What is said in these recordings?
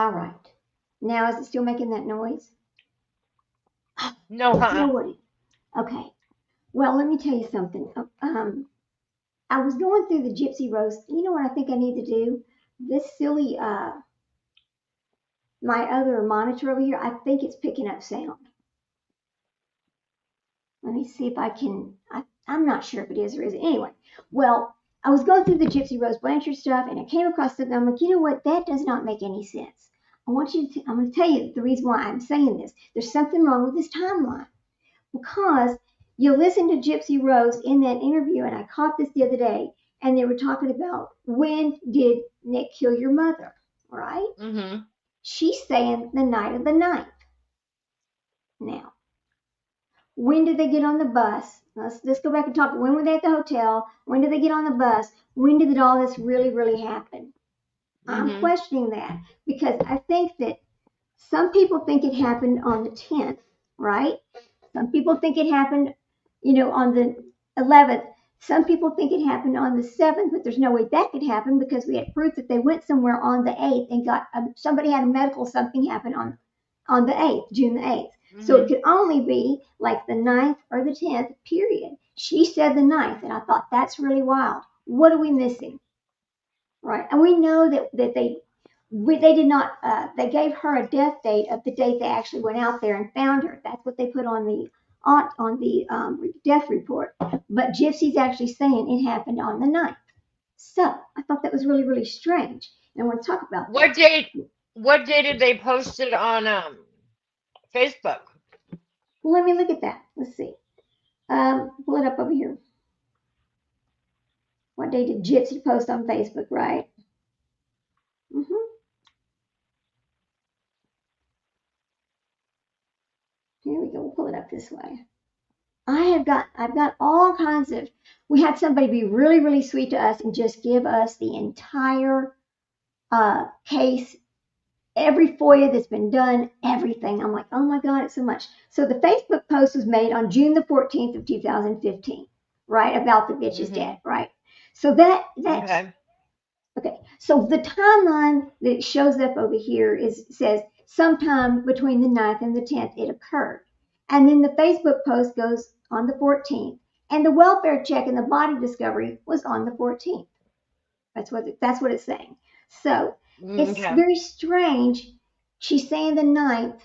All right. Now, is it still making that noise? No, No, huh? what? Okay. Well, let me tell you something. I was going through the Gypsy Rose. You know what I think I need to do? This silly, my other monitor over here, I think it's picking up sound. Let me see if I can. I'm not sure if it is or isn't. Anyway, well, I was going through the Gypsy Rose Blanchard stuff and I came across something. I'm like, you know what? That does not make any sense. I'm going to tell you the reason why I'm saying this. There's something wrong with this timeline because you listen to Gypsy Rose in that interview, and I caught this the other day, and they were talking about when did Nick kill your mother, right? Mm-hmm. She's saying the night of the ninth. Now, when did they get on the bus? Let's go back and talk. When were they at the hotel? When did they get on the bus? When did all this really happen? I'm Mm-hmm. questioning that because I think that some people think it happened on the 10th, right? Some people think it happened, on the 11th. Some people think it happened on the 7th, but there's no way that could happen because we had proof that they went somewhere on the 8th and got somebody had a medical something happen on the 8th, June the 8th. So it Mm-hmm. could only be like the 9th or the 10th, period. She said the 9th, and I thought that's really wild. What are we missing? Right. And we know that they did not, they gave her a death date of the date they actually went out there and found her. That's what they put on the death report. But Gypsy's actually saying it happened on the 9th. So I thought that was really strange. And I want to talk about What that. date? What day did they post it on Facebook? Well, let me look at that. Let's see. Pull it up over here. What day did Gypsy post on Facebook, right? Mm-hmm. Here we go. We'll pull it up this way. I've got all kinds of. We had somebody be really sweet to us and just give us the entire case, every FOIA that's been done, everything. I'm like, oh my God, it's so much. So the Facebook post was made on June the 14th of 2015, right? About the bitch's Mm-hmm. death, right? So that's Okay. okay. So the timeline that shows up over here says sometime between the 9th and the 10th it occurred. And then the Facebook post goes on the 14th. And the welfare check and the body discovery was on the 14th. That's what it's saying. So it's Okay. very strange. She's saying the 9th.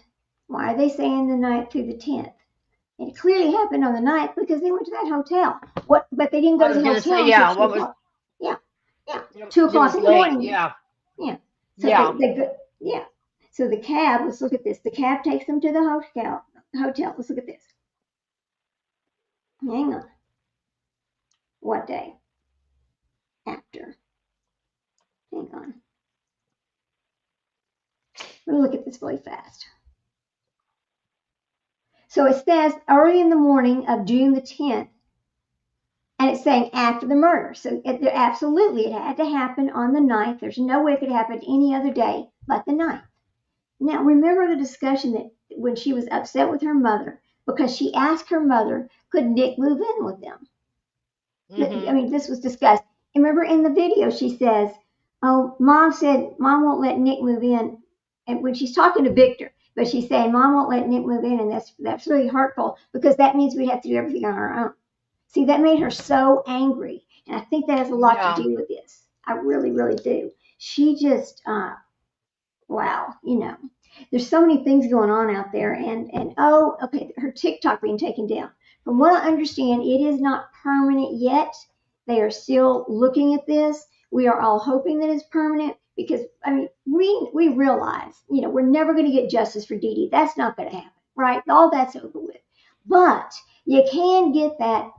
Why are they saying the 9th through the 10th? It clearly happened on the 9th because they went to that hotel. What? But they didn't I go to was the gonna say, hotel until yeah. two What was? o'clock. Yeah, yeah, It 2 o'clock was in the late. morning. Yeah. Yeah. So Yeah. they go. Yeah. So the cab. Let's look at this. The cab takes them to the hotel. Hotel. Let's look at this. Hang on. What day? After. Hang on. Let me look at this really fast. So it says early in the morning of June the 10th, and it's saying after the murder. So absolutely, it had to happen on the 9th. There's no way it could happen any other day but the 9th. Now, remember the discussion that when she was upset with her mother because she asked her mother, could Nick move in with them? I Mm-hmm. mean, this was discussed. And remember in the video, she says, oh, mom said mom won't let Nick move in. And when she's talking to Victor, but she's saying mom won't let Nick move in. And that's really hurtful because that means we'd have to do everything on our own. See, that made her so angry. And I think that has a lot to Yeah. do with this. I really do. She just, wow, there's so many things going on out there. And oh, okay, her TikTok being taken down. From what I understand, it is not permanent yet. They are still looking at this. We are all hoping that it's permanent because I mean we realize we're never going to get justice for Dee Dee. That's not going to happen, right? All that's over with. But you can get that.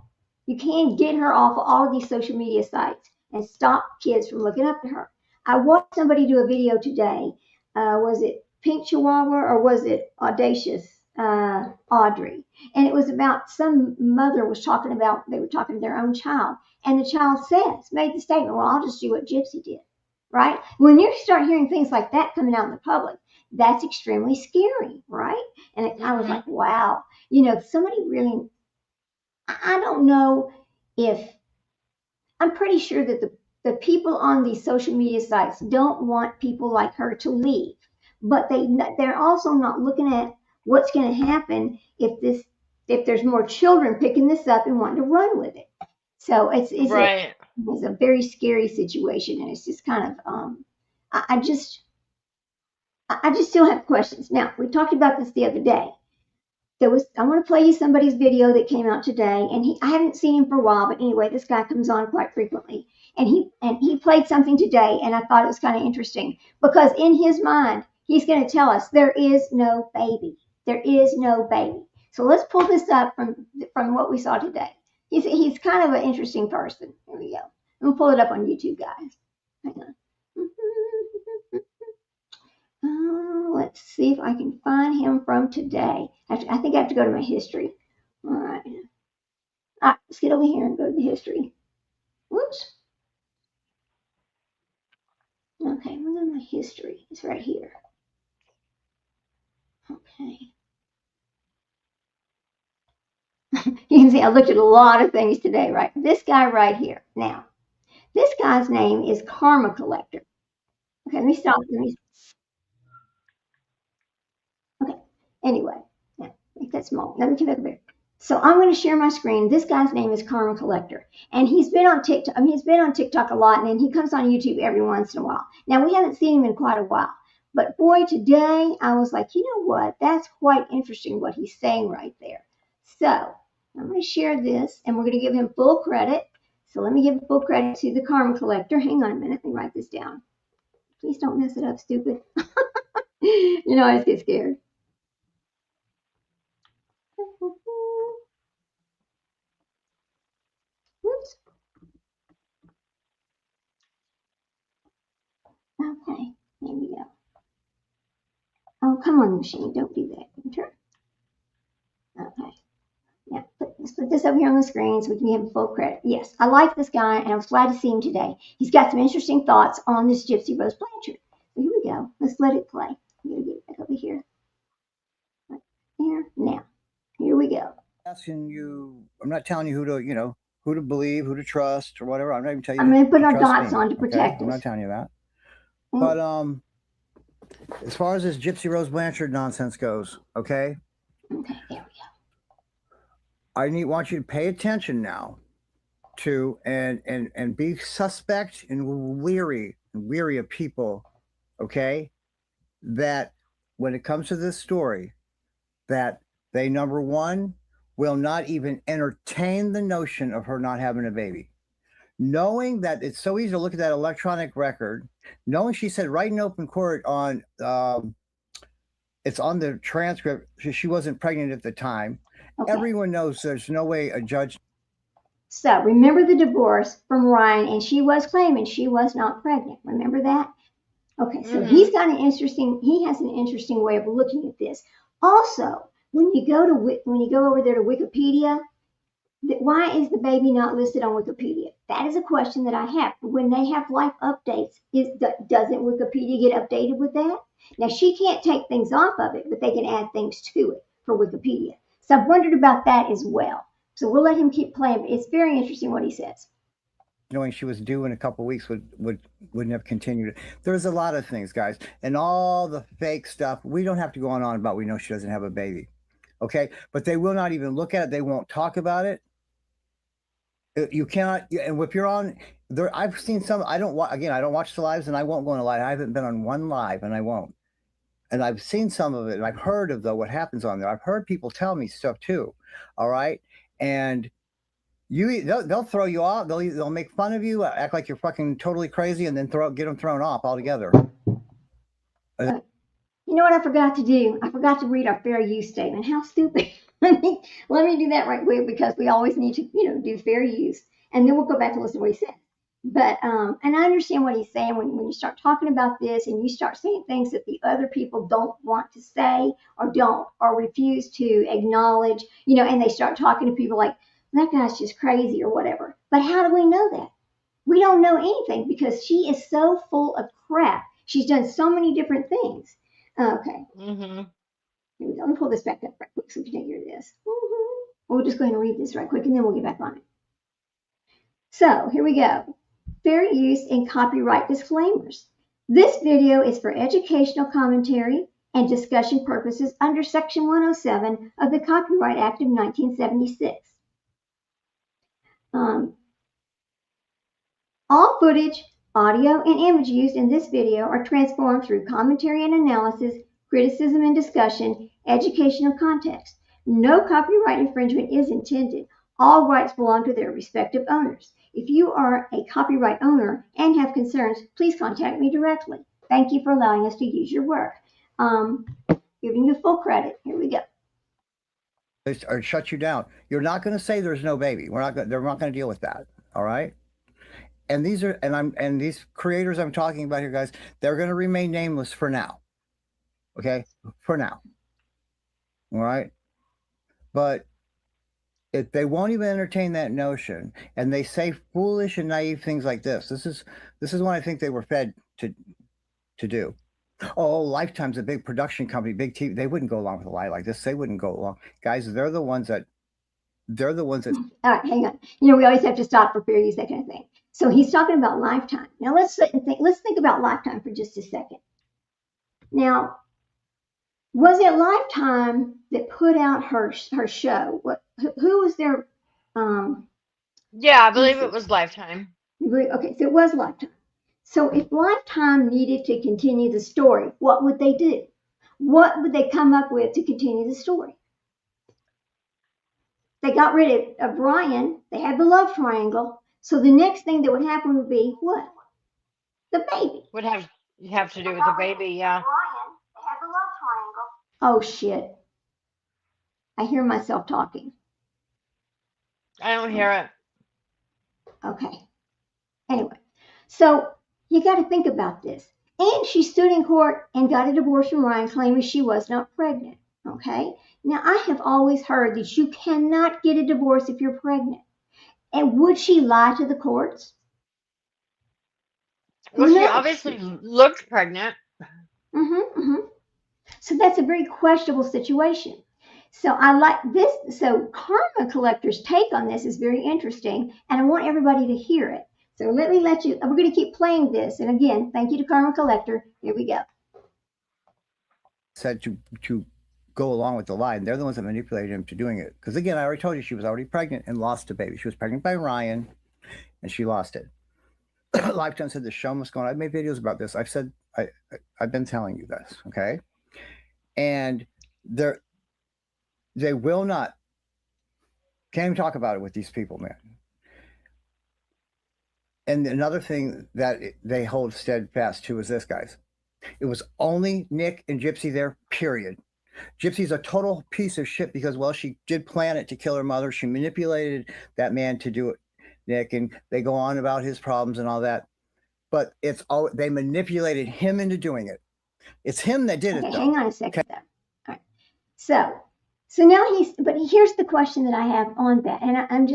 You can get her off of all of these social media sites and stop kids from looking up to her. I watched somebody do a video today. Was it Pink Chihuahua or was it Audacious Audrey? And it was about some mother was talking about, they were talking to their own child. And the child made the statement, well, I'll just do what Gypsy did. Right? When you start hearing things like that coming out in the public, that's extremely scary. Right? And I was Mm-hmm. like, wow, somebody really, I don't know if, I'm pretty sure that the people on these social media sites don't want people like her to leave. but they're also not looking at what's going to happen if there's more children picking this up and wanting to run with it. So Right. it's a very scary situation, and it's just kind of I, I just I just still have questions. Now we talked about this the other day. I want to play you somebody's video that came out today, and I haven't seen him for a while, but anyway, this guy comes on quite frequently, and he played something today, and I thought it was kind of interesting because in his mind he's going to tell us there is no baby, there is no baby. So let's pull this up from what we saw today. He's kind of an interesting person. Here we go. I'm gonna pull it up on YouTube, guys. Hang on. Let's see if I can find him from today. I think I have to go to my history. All right. All right, let's get over here and go to the history. Whoops. Okay, we're in my history. It's right here. Okay. You can see I looked at a lot of things today, right? This guy right here. Now, this guy's name is Karma Collector. Okay, let me stop. Okay. Anyway, yeah, make that small. Let me come back here. So I'm going to share my screen. This guy's name is Karma Collector, and he's been on TikTok. I mean, he's been on TikTok a lot, and then he comes on YouTube every once in a while. Now we haven't seen him in quite a while, but boy, today I was like, you know what? That's quite interesting what he's saying right there. So I'm going to share this, and we're going to give him full credit. So let me give full credit to the Karma Collector. Hang on a minute. Let me write this down. Please don't mess it up, stupid. You know, I just get scared. Whoops. Okay, there we go. Oh, come on, machine, don't do that. Turn. Okay, yeah, let's put this over here on the screen so we can give him full credit. Yes, I like this guy, and I was glad to see him today. He's got some interesting thoughts on this Gypsy Rose Blanchard. So here we go. Let's let it play. I'm going to get it back over here. Right there. Now, here we go. Asking you, I'm not telling you who to believe, who to trust, or whatever. I'm not even telling you. I'm going to put our trust dots me, on to protect okay? I'm us. not telling you that. But as far as this Gypsy Rose Blanchard nonsense goes, okay? Okay, there we go. I want you to pay attention now to and be suspect and weary of people, okay? That when it comes to this story, that they, number one, will not even entertain the notion of her not having a baby. Knowing that it's so easy to look at that electronic record, knowing she said right in open court on, it's on the transcript, she wasn't pregnant at the time. Okay. Everyone knows there's no way a judge. So remember the divorce from Ryan, and she was claiming she was not pregnant. Remember that? Okay, so he has an interesting way of looking at this. Also, when you go over there to Wikipedia, why is the baby not listed on Wikipedia? That is a question that I have. When they have life updates, doesn't Wikipedia get updated with that? Now, she can't take things off of it, but they can add things to it for Wikipedia. So I've wondered about that as well. So we'll let him keep playing, but it's very interesting what he says. Knowing she was due in a couple of weeks wouldn't have continued. There's a lot of things, guys, and all the fake stuff. We don't have to go on about. We know she doesn't have a baby, okay? But they will not even look at it. They won't talk about it. You cannot. And if you're on there, I've seen some. I don't watch the lives, and I won't go on a live. I haven't been on one live, and I won't. And I've seen some of it, and I've heard of what happens on there. I've heard people tell me stuff too. All right, and they'll throw you off. They'll make fun of you, act like you're fucking totally crazy, and then get them thrown off altogether. You know what I forgot to do? I forgot to read our fair use statement. How stupid. Let me do that right quick because we always need to, do fair use. And then we'll go back and listen to what he said. But, and I understand what he's saying when you start talking about this and you start saying things that the other people don't want to say or refuse to acknowledge, and they start talking to people like, that guy's just crazy or whatever. But how do we know that? We don't know anything because she is so full of crap. She's done so many different things. Okay. Here we go. Let me pull this back up right quick so we can hear this. We'll just go ahead and read this right quick and then we'll get back on it. So here we go. Fair use and copyright disclaimers. This video is for educational commentary and discussion purposes under Section 107 of the Copyright Act of 1976. All footage, audio, and image used in this video are transformed through commentary and analysis, criticism and discussion, educational context. No copyright infringement is intended. All rights belong to their respective owners. If you are a copyright owner and have concerns, please contact me directly. Thank you for allowing us to use your work. Giving you full credit. Here we go. Or shut you down. You're not going to say there's no baby. They're not going to deal with that. All right. And these creators I'm talking about here, guys, they're going to remain nameless for now. Okay. For now. All right. But if they won't even entertain that notion, and they say foolish and naive things like this is what I think they were fed to do. Oh, Lifetime's a big production company, big TV. They wouldn't go along with a lie like this. They wouldn't go along. Guys, they're the ones that All right, hang on. You know, we always have to stop for fair use, that kind of thing. So he's talking about Lifetime. Now let's think about Lifetime for just a second. Now, was it Lifetime that put out her show? Who was their Yeah, I believe it was Lifetime. Okay, so it was Lifetime. So if Lifetime needed to continue the story, what would they do? What would they come up with to continue the story? They got rid of Brian. They had the love triangle. So the next thing that would happen would be what? The baby. Would have to do with the baby, yeah. Brian, they had the love triangle. Oh shit. I hear myself talking. I don't hear it. Okay. Anyway, so you got to think about this. And she stood in court and got a divorce from Ryan, claiming she was not pregnant. Okay. Now, I have always heard that you cannot get a divorce if you're pregnant. And would she lie to the courts? Well, she obviously looked pregnant. So that's a very questionable situation. So I like this. So Karma Collector's take on this is very interesting, and I want everybody to hear it. So we're going to keep playing this. And again, thank you to Karma Collector. Here we go. Said to go along with the lie, and they're the ones that manipulated him to doing it. Because again, I already told you she was already pregnant and lost a baby. She was pregnant by Ryan, and she lost it. Lifetime said the show must go on. I've made videos about this. I've been telling you this, okay? And they will not, can't even talk about it with these people, man. And another thing that they hold steadfast to is this, guys. It was only Nick and Gypsy there, period. Gypsy's a total piece of shit because, well, she did plan it to kill her mother. She manipulated that man to do it, Nick, and they go on about his problems and all that. But they manipulated him into doing it. It's him that did it, though. Hang on a second, though. All right. So now but here's the question that I have on that, and I'm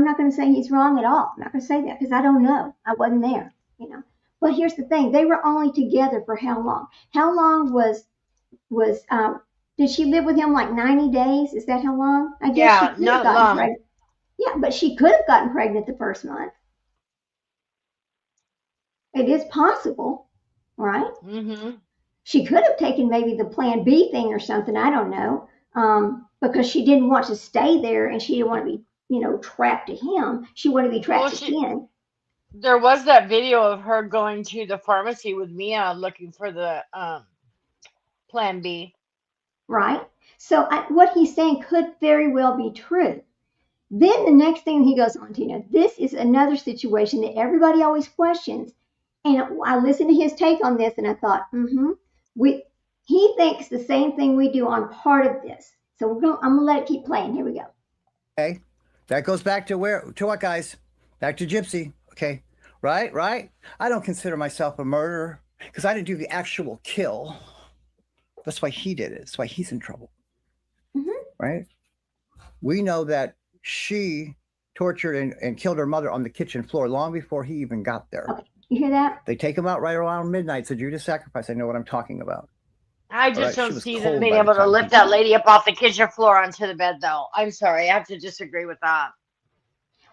not going to say he's wrong at all. I'm not going to say that because I don't know. I wasn't there, But here's the thing: they were only together for how long? How long did she live with him? Like 90 days? Is that how long? I guess. Yeah, not long. Pregnant. Yeah, but she could have gotten pregnant the first month. It is possible, right? Mm-hmm. She could have taken maybe the Plan B thing or something. I don't know, because she didn't want to stay there and she didn't want to be, trapped to him. She wanted to be trapped to Ken. There was that video of her going to the pharmacy with Mia looking for the Plan B. Right. So what he's saying could very well be true. Then the next thing he goes on to, this is another situation that everybody always questions. And I listened to his take on this and I thought, he thinks the same thing we do on part of this. So I'm going to let it keep playing. Here we go. Okay. That goes back to what, guys? Back to Gypsy. Okay. Right. I don't consider myself a murderer because I didn't do the actual kill. That's why he did it. That's why he's in trouble. Right. We know that she tortured and killed her mother on the kitchen floor long before he even got there. Okay. You hear that? They take him out right around midnight. It's a Judas sacrifice. I know what I'm talking about. I just don't see them being able to lift that lady up off the kitchen floor onto the bed, though. I'm sorry. I have to disagree with that.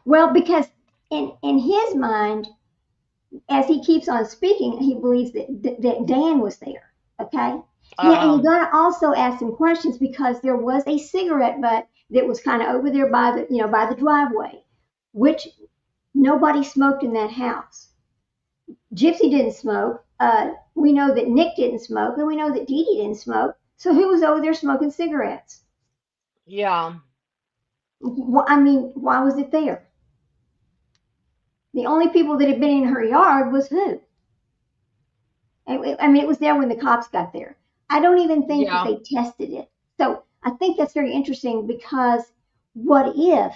Well, because in his mind, as he keeps on speaking, he believes that Dan was there. Okay. Now, and you got to also ask some questions because there was a cigarette butt that was kind of over there by the driveway, which nobody smoked in that house. Gypsy didn't smoke. We know that Nick didn't smoke, and we know that Dee Dee didn't smoke. So who was over there smoking cigarettes? Yeah. I mean, why was it there? The only people that had been in her yard was who? I mean, it was there when the cops got there. I don't even think that Yeah. they tested it. So I think that's very interesting because what if?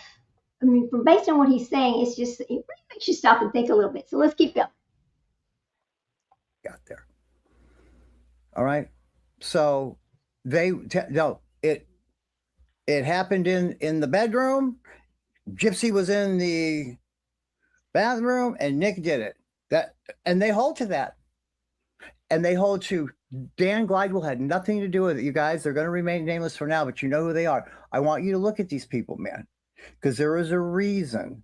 I mean, from based on what he's saying, it really makes you stop and think a little bit. So let's keep going. Got there. All right. So no, it happened in the bedroom. Gypsy was in the bathroom, and Nick did it. And they hold to that. And they hold to Dan Glidewell had nothing to do with it. You guys, they're going to remain nameless for now, but you know who they are. I want you to look at these people, man, because there is a reason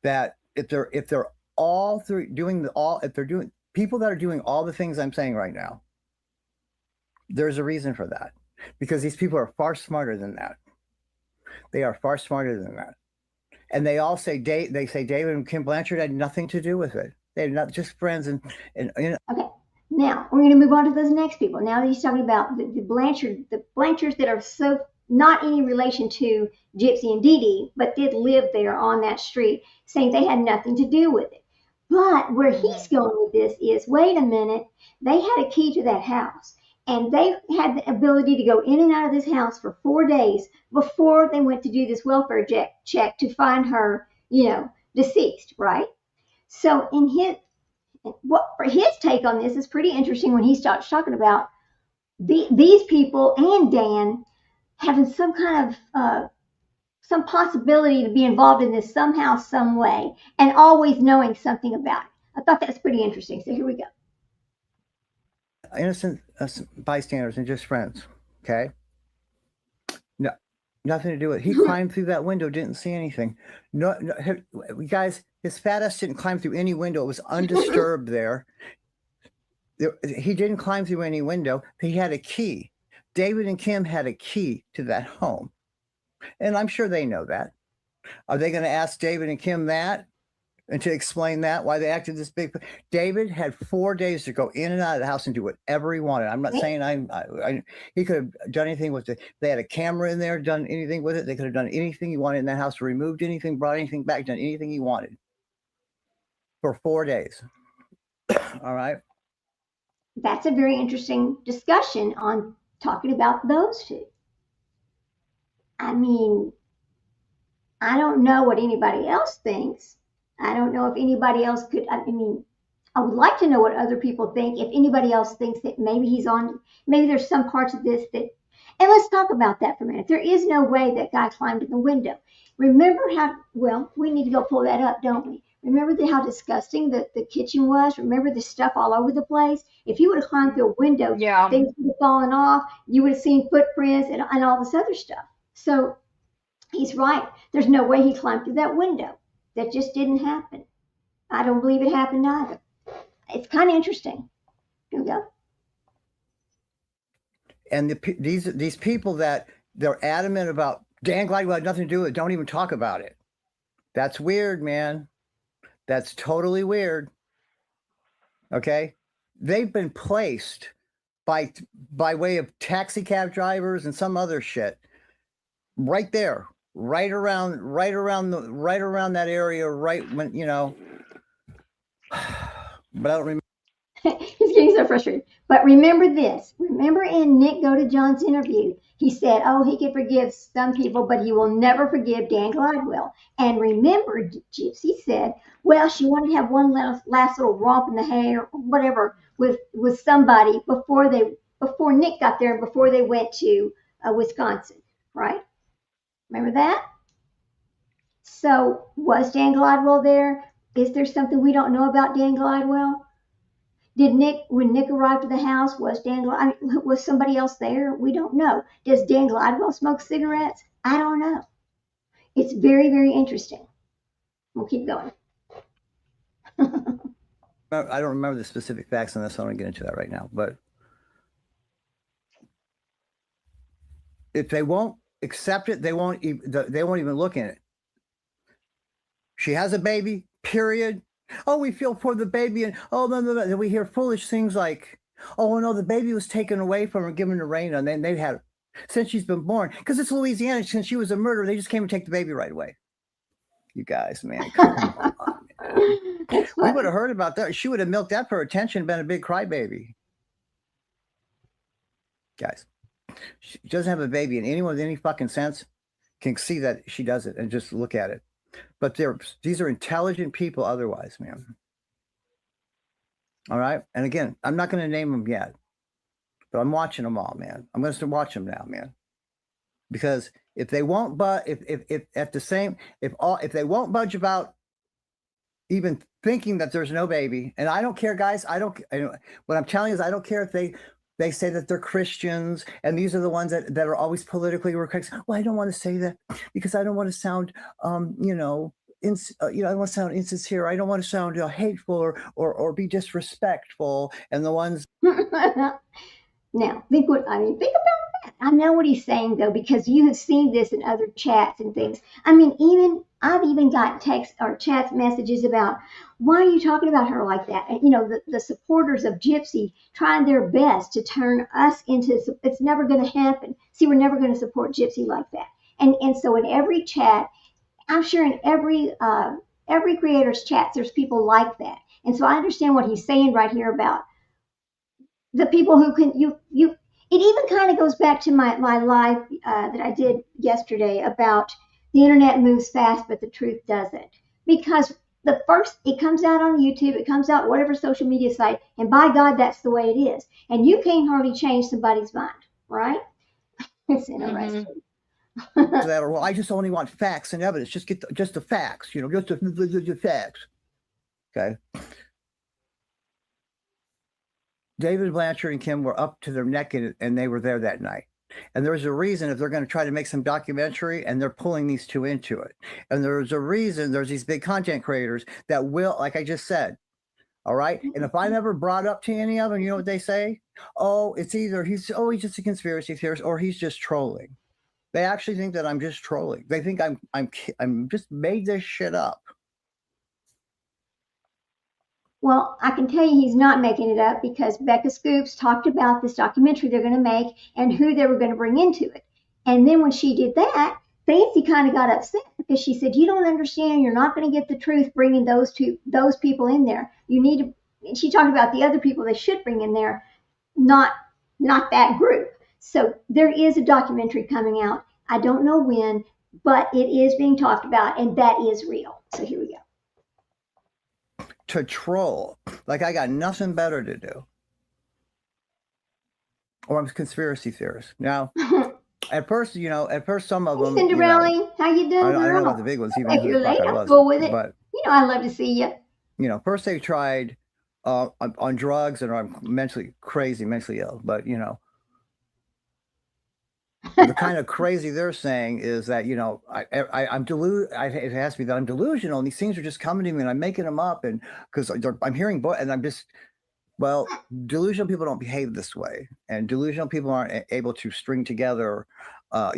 that if they're all through doing if they're doing people that are doing all the things I'm saying right now, there's a reason for that, because these people are far smarter than that. They are far smarter than that. And they all say David and Kim Blanchard had nothing to do with it. They're not just friends and Okay. Now we're going to move on to those next people. Now that he's talking about the Blanchards that are so not any relation to Gypsy and Dee Dee, but did live there on that street, saying they had nothing to do with it. But where he's going with this is, wait a minute, they had a key to that house, and they had the ability to go in and out of this house for 4 days before they went to do this welfare check to find her, deceased, right? So for his take on this is pretty interesting when he starts talking about these people and Dan having some kind of some possibility to be involved in this somehow, some way, and always knowing something about it. I thought that's pretty interesting. So here we go. Innocent bystanders and just friends. Okay. No, nothing to do with it. He climbed through that window, didn't see anything. No, guys, his fat ass didn't climb through any window. It was undisturbed there. He didn't climb through any window. He had a key. David and Kim had a key to that home. And I'm sure they know that. Are they going to ask David and Kim that and to explain that, why they acted this big? David had 4 days to go in and out of the house and do whatever he wanted. I'm not saying he could have done anything with it. They had a camera in there, done anything with it. They could have done anything he wanted in that house, removed anything, brought anything back, done anything he wanted for 4 days. All right. That's a very interesting discussion on talking about those two. I mean, I don't know what anybody else thinks. I don't know if anybody else could. I mean, I would like to know what other people think. If anybody else thinks that maybe there's some parts of this that, and let's talk about that for a minute. There is no way that guy climbed in the window. Remember we need to go pull that up, don't we? Remember how disgusting the kitchen was? Remember the stuff all over the place? If you would have climbed through a window, Yeah. things would have fallen off. You would have seen footprints and all this other stuff. So he's right. There's no way he climbed through that window. That just didn't happen. I don't believe it happened either. It's kind of interesting. Here we go. And these people that they're adamant about Dan Glidewell had nothing to do with it, don't even talk about it. That's weird, man. That's totally weird. Okay? They've been placed by way of taxi cab drivers and some other shit right there, right around that area, right when, but I don't remember. He's getting so frustrated. But remember this. Remember in Nick Go to John's interview, he said, he can forgive some people, but he will never forgive Dan Glidewell. And remember, Gypsy said, well, she wanted to have one last little romp in the hay or whatever with somebody before Nick got there and before they went to Wisconsin, right? Remember that? So was Dan Glidewell there? Is there something we don't know about Dan Glidewell? When Nick arrived at the house, was somebody else there? We don't know. Does Dan Glidewell smoke cigarettes? I don't know. It's very, very interesting. We'll keep going. I don't remember the specific facts on this. So I don't get into that right now. But if they won't accept it, they won't even look in it. She has a baby, period. Oh, we feel for the baby, and oh, no, no, no. Then we hear foolish things like, oh, no, the baby was taken away from her, given to rain, and then they've had since she's been born. Because it's Louisiana, since she was a murderer, they just came and take the baby right away. You guys, man, come on. Man. We would have heard about that. She would have milked that for attention, been a big crybaby. Guys, she doesn't have a baby, and anyone with any fucking sense can see that she does it and just look at it. But these are intelligent people otherwise, man. All right. And again, I'm not going to name them yet, but I'm watching them all, man. I'm going to start watching them now, man. Because if they won't, but if they won't budge about even thinking that there's no baby, and I don't care, guys. What I'm telling you is I don't care if they say that they're Christians, and these are the ones that are always politically correct. Well, I don't want to say that because I don't want to sound, I don't want to sound insincere. I don't want to sound hateful or be disrespectful. And the ones. Now, think about that. I know what he's saying, though, because you have seen this in other chats and things. I mean, I've even got text or chat messages about, why are you talking about her like that? And, the supporters of Gypsy trying their best to turn us into, it's never going to happen. See, we're never going to support Gypsy like that. And so in every chat, I'm sure in every creator's chats, there's people like that. And so I understand what he's saying right here about the people who can, it even kind of goes back to my live that I did yesterday about the internet moves fast, but the truth doesn't. Because it comes out on YouTube, it comes out whatever social media site, and by God, that's the way it is. And you can't hardly change somebody's mind, right? It's interesting. Well, I just only want facts and evidence. Just get just the facts, just the facts. Okay. David Blanchard and Kim were up to their neck in it, and they were there that night. And there's a reason if they're going to try to make some documentary, and they're pulling these two into it. And there's a reason there's these big content creators that will, like I just said, all right. And if I never brought up to any of them, you know what they say? Oh, it's either he's just a conspiracy theorist, or he's just trolling. They actually think that I'm just trolling. They think I'm just made this shit up. Well, I can tell you he's not making it up, because Becca Scoops talked about this documentary they're going to make and who they were going to bring into it. And then when she did that, Fancy kind of got upset because she said, you don't understand. You're not going to get the truth bringing those people in there. You need to, and she talked about the other people they should bring in there, not that group. So there is a documentary coming out. I don't know when, but it is being talked about, and that is real. So here we go. To troll, like I got nothing better to do, or I'm a conspiracy theorist. Now, at first, some of them. Cinderella, how you doing? I don't know about the big ones, even if you're late, I'm cool with it. But I love to see you. First they tried on drugs, and I'm mentally ill, but the kind of crazy they're saying is that I'm it has to be that I'm delusional, and these things are just coming to me, and I'm making them up, and because I'm hearing and I'm just delusional people don't behave this way, and delusional people aren't able to string together. Who's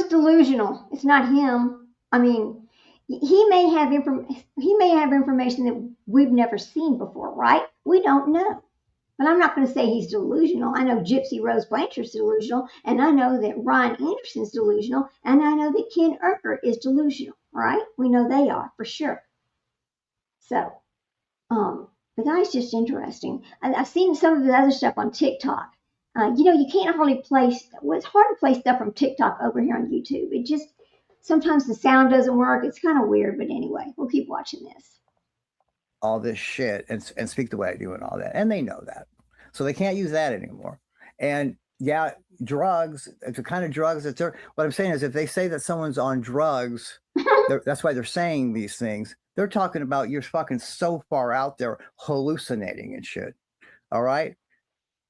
delusional? It's not him. I mean, he may have information that we've never seen before, right? We don't know. But I'm not going to say he's delusional. I know Gypsy Rose Blanchard's delusional, and I know that Ryan Anderson's delusional, and I know that Ken Urquhart is delusional, right? We know they are, for sure. So, the guy's just interesting. I've seen some of the other stuff on TikTok. You can't hardly place, it's hard to play stuff from TikTok over here on YouTube. It just, sometimes the sound doesn't work. It's kind of weird, but anyway, we'll keep watching this. All this shit and speak the way I do and all that. And they know that. So they can't use that anymore. And yeah, drugs, the kind of drugs that what I'm saying is if they say that someone's on drugs, that's why they're saying these things. They're talking about you're fucking so far out there hallucinating and shit. All right.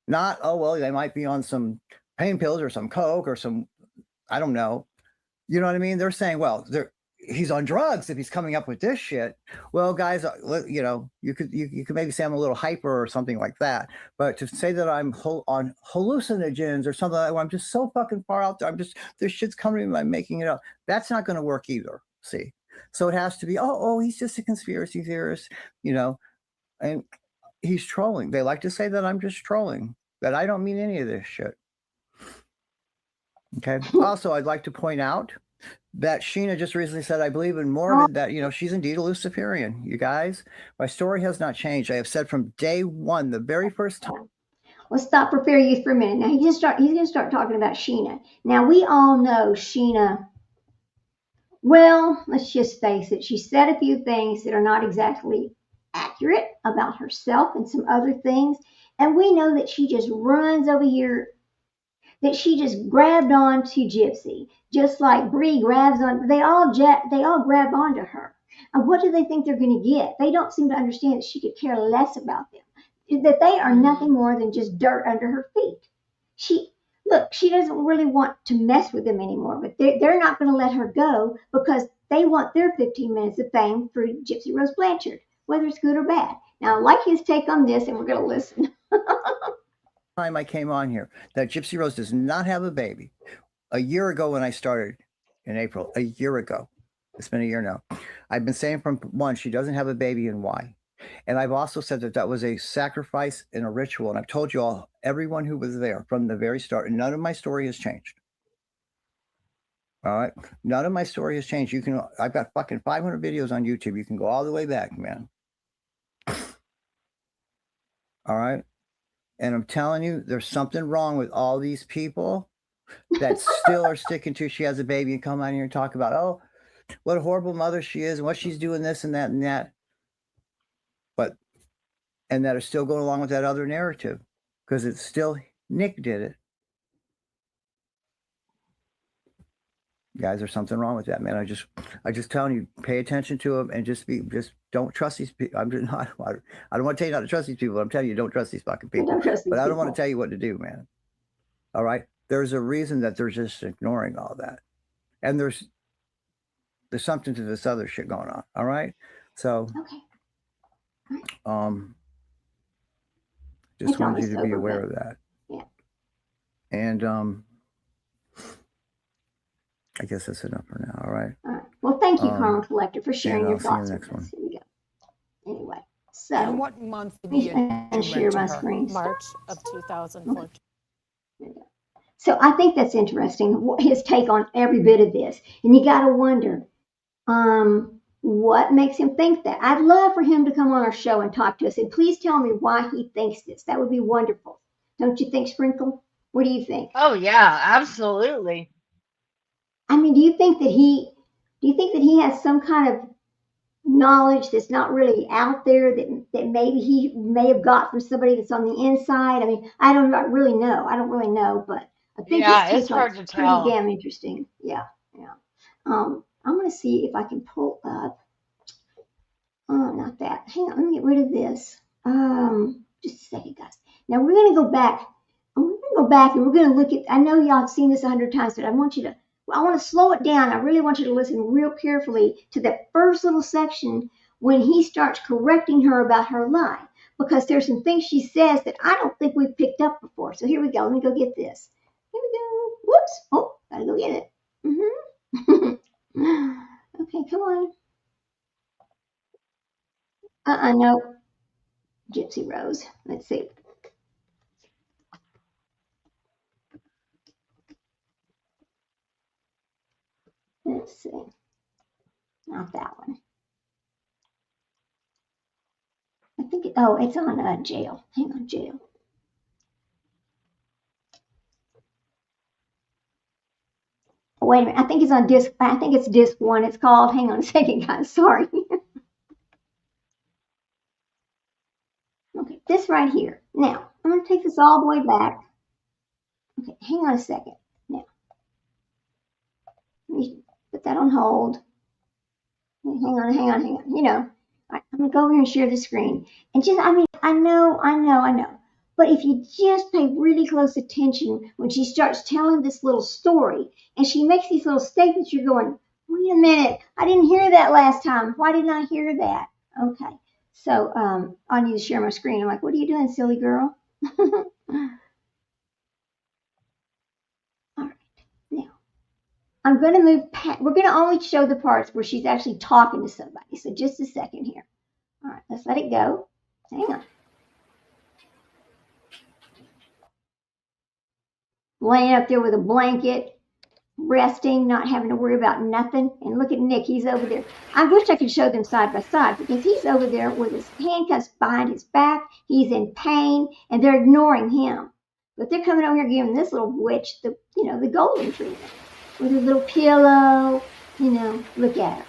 Not, they might be on some pain pills or some coke or some, I don't know. You know what I mean? They're saying, he's on drugs if he's coming up with this shit. Well, guys, you know, you could maybe say I'm a little hyper or something like that, but to say that I'm on hallucinogens or something like that, I'm just so fucking far out there. I'm just, this shit's coming to me, I'm making it up. That's not going to work either. See, so it has to be, oh, he's just a conspiracy theorist, you know, and he's trolling. They like to say that I'm just trolling, that I don't mean any of this shit. Okay. Also, I'd like to point out that Sheena just recently said, I believe in morbid, that, you know, she's indeed a Luciferian. You guys, my story has not changed. I have said from day one, the very first time. Let's stop for fair use for a minute. Now he's going to start talking about Sheena. Now we all know Sheena. Well, let's just face it. She said a few things that are not exactly accurate about herself and some other things. And we know that she just runs over here, that she just grabbed on to Gypsy, just like Bree grabs on. They all grab onto her. And what do they think they're going to get? They don't seem to understand that she could care less about them, that they are nothing more than just dirt under her feet. She doesn't really want to mess with them anymore, but they're not going to let her go because they want their 15 minutes of fame through Gypsy Rose Blanchard, whether it's good or bad. Now, I like his take on this, and we're going to listen. Time I came on here, that Gypsy Rose does not have a baby. A year ago when I started in April, a year ago, it's been a year now, I've been saying from one, she doesn't have a baby, and why. And I've also said that that was a sacrifice and a ritual. And I've told you all, everyone who was there from the very start, and none of my story has changed. All right. None of my story has changed. I've got fucking 500 videos on YouTube. You can go all the way back, man. All right. And I'm telling you, there's something wrong with all these people that still are sticking to she has a baby and come out here and talk about, oh, what a horrible mother she is and what she's doing this and that and that. And that are still going along with that other narrative because it's still Nick did it. Guys, there's something wrong with that, man. I just telling you, pay attention to them and just don't trust these people. I don't want to tell you not to trust these people. I'm telling you, don't trust these fucking people. But I don't want to tell you what to do, man. All right. There's a reason that they're just ignoring all that. And there's something to this other shit going on. All right. So, just wanted you to be aware of that. Yeah. And I guess that's enough for now. All right. All right. Well, thank you, Carmen Collector, for sharing your thoughts with us. Here we go. Anyway, so. And what month did you share my screen? March of 2014. Okay. So I think that's interesting, his take on every bit of this. And you got to wonder, what makes him think that? I'd love for him to come on our show and talk to us. And please tell me why he thinks this. That would be wonderful. Don't you think, Sprinkle? What do you think? Oh yeah, absolutely. I mean, do you think that he has some kind of knowledge that's not really out there that maybe he may have got from somebody that's on the inside? I mean, I don't really know, but I think it's hard to tell. Pretty damn interesting. Yeah. I'm going to see if I can pull up. Oh, not that. Hang on. Let me get rid of this. Just a second, guys. Now we're going to go back. And we're going to look at. I know y'all have seen this 100 times, but I want to slow it down. I really want you to listen real carefully to that first little section when he starts correcting her about her lie, because there's some things she says that I don't think we've picked up before. So here we go. Let me go get this. Here we go. Whoops. Oh, gotta go get it. Okay, come on. No. Gypsy Rose. Let's see. Let's see. Not that one. I think it's on jail. Hang on, jail. Oh, wait a minute. I think it's disc 1. It's called. Hang on a second, guys. Sorry. Okay, this right here. Now, I'm going to take this all the way back. Okay, hang on a second. Now, let me put that on hold. Hang on. You know, I'm going to go over here and share the screen. And I know. But if you just pay really close attention when she starts telling this little story and she makes these little statements, you're going, Wait a minute. I didn't hear that last time. Why didn't I hear that? Okay. So I need to share my screen. I'm like, what are you doing, silly girl? All right. Now, I'm going to move past. We're going to only show the parts where she's actually talking to somebody. So just a second here. All right. Let's let it go. Hang on. Laying up there with a blanket, resting, not having to worry about nothing. And look at Nick, he's over there. I wish I could show them side by side because he's over there with his handcuffs behind his back. He's in pain, and they're ignoring him. But they're coming over here giving this little witch the, the golden treatment with her little pillow. Look at her.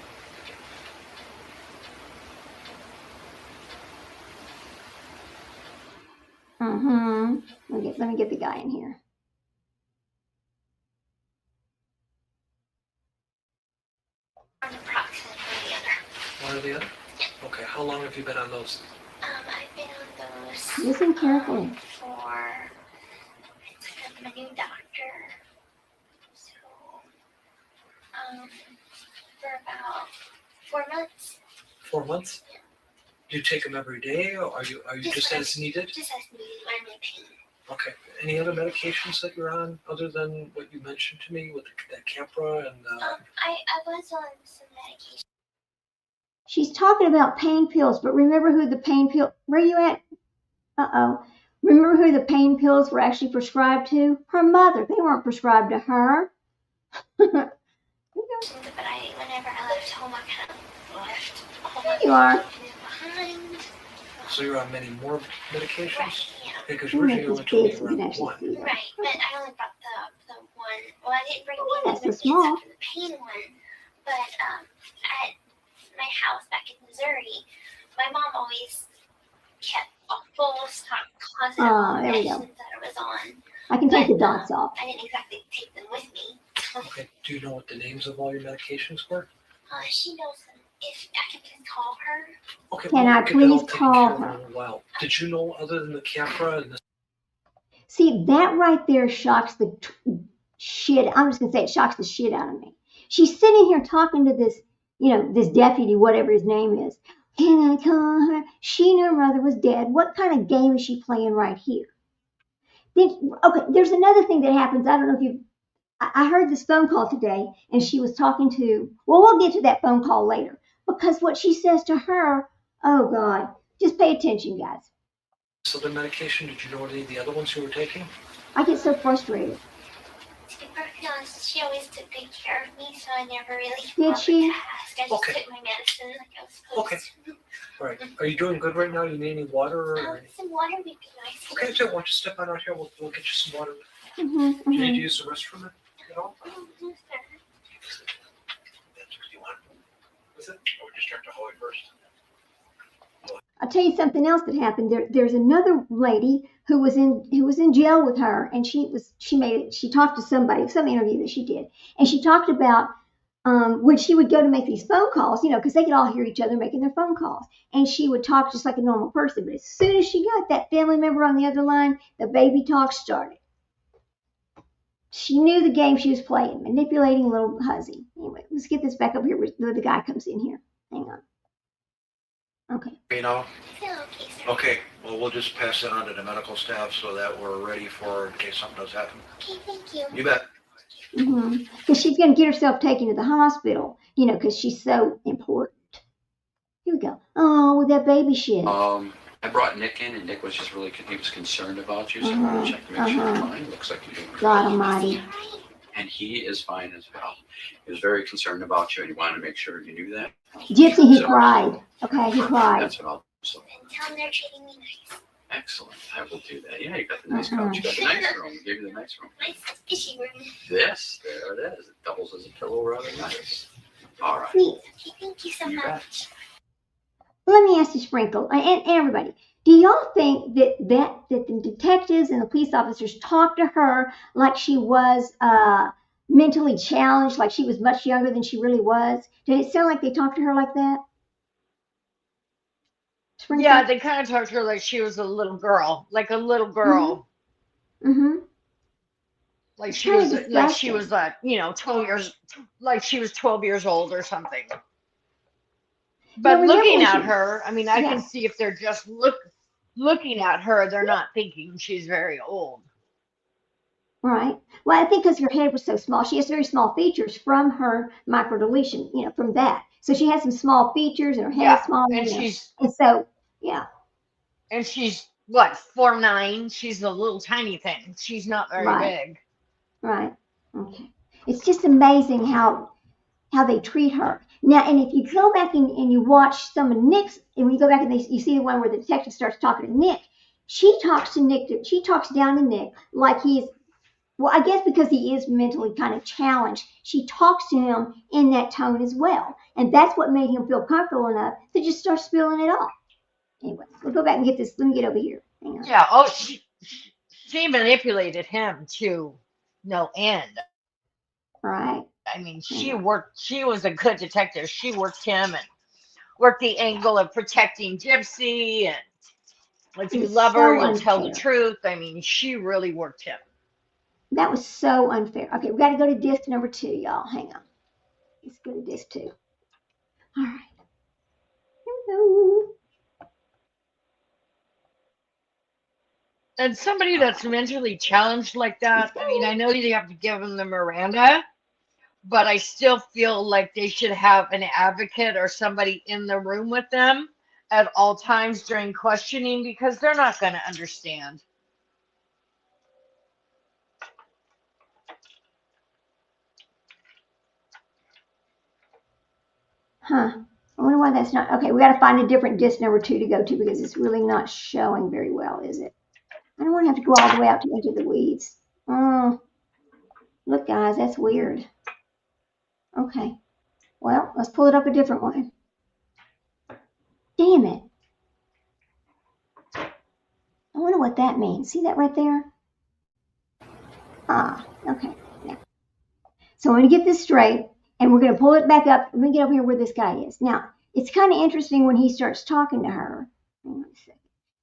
Let me get the guy in here. One or the other? Okay, how long have you been on those? I've been on those. Listen carefully. I'm a new doctor. So, for about 4 months. 4 months? Do you take them every day, or are you just as needed? Just as needed when I'm in pain. Okay. Any other medications that you're on other than what you mentioned to me with that Capra and? I was on some medication. She's talking about pain pills, but remember who the pain pill? Where are you at? Remember who the pain pills were actually prescribed to? Her mother. They weren't prescribed to her. But whenever I left home, I kind of left all my You are. behind. So you're on many more medications? Right, yeah. Because Let me originally make you this only big told so me you can actually around one. see that. Right, but I only brought the one. Well, I didn't bring Oh, the that's other so small. except for the pain one. But at my house back in Missouri, my mom always kept a full stock closet of all the There we go. medicines that I was on. I can take the dots off. I didn't exactly take them with me. Okay. Do you know what the names of all your medications were? She knows them. If I can please call her. Okay. Can well, I we'll get that all please taken call care of in her? a little while. Did you know other than the Capra and the See, that right there shocks the shit. I'm just going to say it shocks the shit out of me. She's sitting here talking to this, this deputy, whatever his name is. Can I call her? She knew her mother was dead. What kind of game is she playing right here? Then, okay, there's another thing that happens. I don't know if I heard this phone call today, and she was talking to, well, we'll get to that phone call later. Because what she says to her, oh God, just pay attention, guys. other medication? Did you know any of the other ones you were taking? I get so frustrated. To be perfectly honest, she always took good care of me, so I never really Did she? to ask. I just Okay. took my medicine like I was supposed Okay. to. All right. Are you doing good right now? You need any water or anything? Some water would be nice. Okay, so why don't you step on out here? We'll get you some water. Mm-hmm, Do you need to use the restroom at all? Mhm, sir. That's what you want. Is it? Or would you start to hold it first? I'll tell you something else that happened. There's another lady who was in jail with her, and she talked to somebody, some interview that she did, and she talked about when she would go to make these phone calls, because they could all hear each other making their phone calls, and she would talk just like a normal person. But as soon as she got that family member on the other line, the baby talk started. She knew the game she was playing, manipulating little Huzzy. Anyway, let's get this back up here where the guy comes in here. Hang on. Okay. You know? I feel okay, sir. Okay, well, we'll just pass it on to the medical staff so that we're ready for in case something does happen. Okay, thank you. You bet. Because she's going to get herself taken to the hospital, because she's so important. Here we go. Oh, with that baby shit. I brought Nick in, and Nick was just really, he was concerned about you, so I wanted to check to make sure you're fine. Looks like you're doing great. God almighty. And he is fine as well. He was very concerned about you, and he wanted to make sure you knew that. Gypsy, he So- cried. Okay, he Perfect. cried. That's what I'll, so, And tell them they're treating me nice. excellent. I will do that. Yeah, you got the nice couch, you got the nice room, we gave you the nice room. Nice fishy room. This, there it is. It doubles as a pillow, rather nice. All right. See, Okay, thank you so You bet. much. let me ask you, Sprinkle, and everybody. Do y'all think that the detectives and the police officers talked to her like she was mentally challenged, like she was much younger than she really was? Did it sound like they talked to her like that? Sprinkle? Yeah, they kind of talked to her like she was a little girl, like a little girl. Mm-hmm. Like It's she kind was of like she was disgusting. 12 years, like she was 12 years old or something. Now But remember looking when at she, her, I mean, I can yeah, see if they're just looking at her, they're not thinking she's very old. right. Well, I think because her head was so small, she has very small features from her microdeletion, from that. So she has some small features and her head is Yeah, small, and she's and so, yeah, and she's what 4'9". She's a little tiny thing. She's not very right, big. right. Okay. It's just amazing how they treat her. Now, and if you go back and you watch some of Nick's, and when you go back and you see the one where the detective starts talking to Nick, she talks to Nick, she talks down to Nick like he's, well, I guess because he is mentally kind of challenged, she talks to him in that tone as well. And that's what made him feel comfortable enough to just start spilling it all. Anyway, we'll go back and get this. Let me get over here. Hang on. Yeah. Oh, she manipulated him to no end. All right. I mean, Hang on. she was a good detective. She worked him and worked the angle of protecting Gypsy. And if It you was love her, so you'll tell the unfair. truth. I mean, she really worked him. That was so unfair. Okay, we got to go to disc number 2, y'all. Hang on. Let's go to disc 2. All right. Here we go. And somebody that's mentally challenged like Let's that, I mean, go. I know you have to give them the Miranda, but I still feel like they should have an advocate or somebody in the room with them at all times during questioning because they're not going to understand. Huh. I wonder why that's not. Okay, we got to find a different disc number 2 to go to because it's really not showing very well, is it? I don't want to have to go all the way out to into the weeds. Oh, look, guys, that's weird. Okay. Well, let's pull it up a different one. Damn it. I wonder what that means. See that right there? Ah, okay. Yeah. So I'm going to get this straight, and we're going to pull it back up. Let me get over here where this guy is. Now, it's kind of interesting when he starts talking to her. Hang on a second.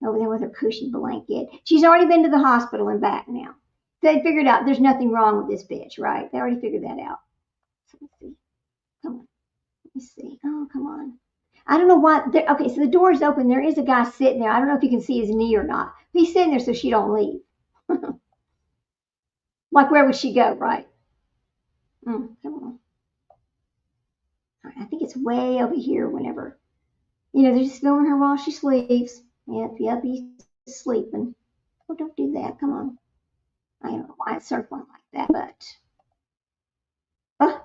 Over there with her cushy blanket. She's already been to the hospital and back now. They figured out there's nothing wrong with this bitch, right? They already figured that out. So let's see. Come on. Let me see. Oh, come on. I don't know why. Okay, so the door is open. There is a guy sitting there. I don't know if you can see his knee or not. He's sitting there so she don't leave. Like, where would she go, right? Come on. All right, I think it's way over here whenever. They're just filming her while she sleeps. Yep, he's sleeping. Oh, don't do that. Come on. I don't know why it's circling like that, but. Oh,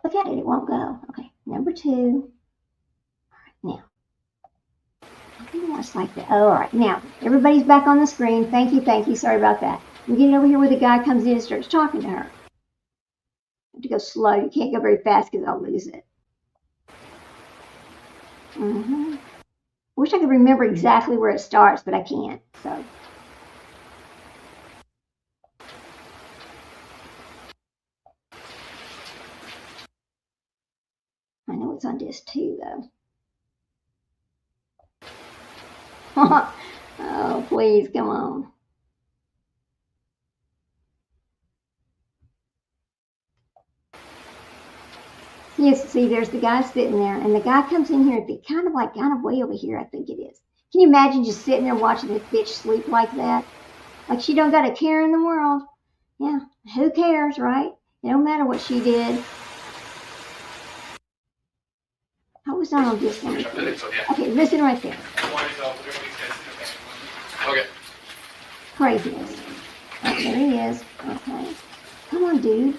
look at it. It won't go. Okay, number 2. Now. It's like that. Oh, all right. Now, everybody's back on the screen. Thank you, thank you. Sorry about that. We're getting over here where the guy comes in and starts talking to her. You have to go slow. You can't go very fast because I'll lose it. Wish I could remember exactly where it starts, but I can't. So. I know it's on disc 2, though. Oh, please, come on. Yes, see, there's the guy sitting there, and the guy comes in here at the kind of way over here, I think it is. Can you imagine just sitting there watching this bitch sleep like that? Like she don't got a care in the world. Yeah, who cares, right? It don't matter what she did. I was not on this one. Okay, listen right there. Okay. Craziness. Oh, there he is. Okay. Come on, dude.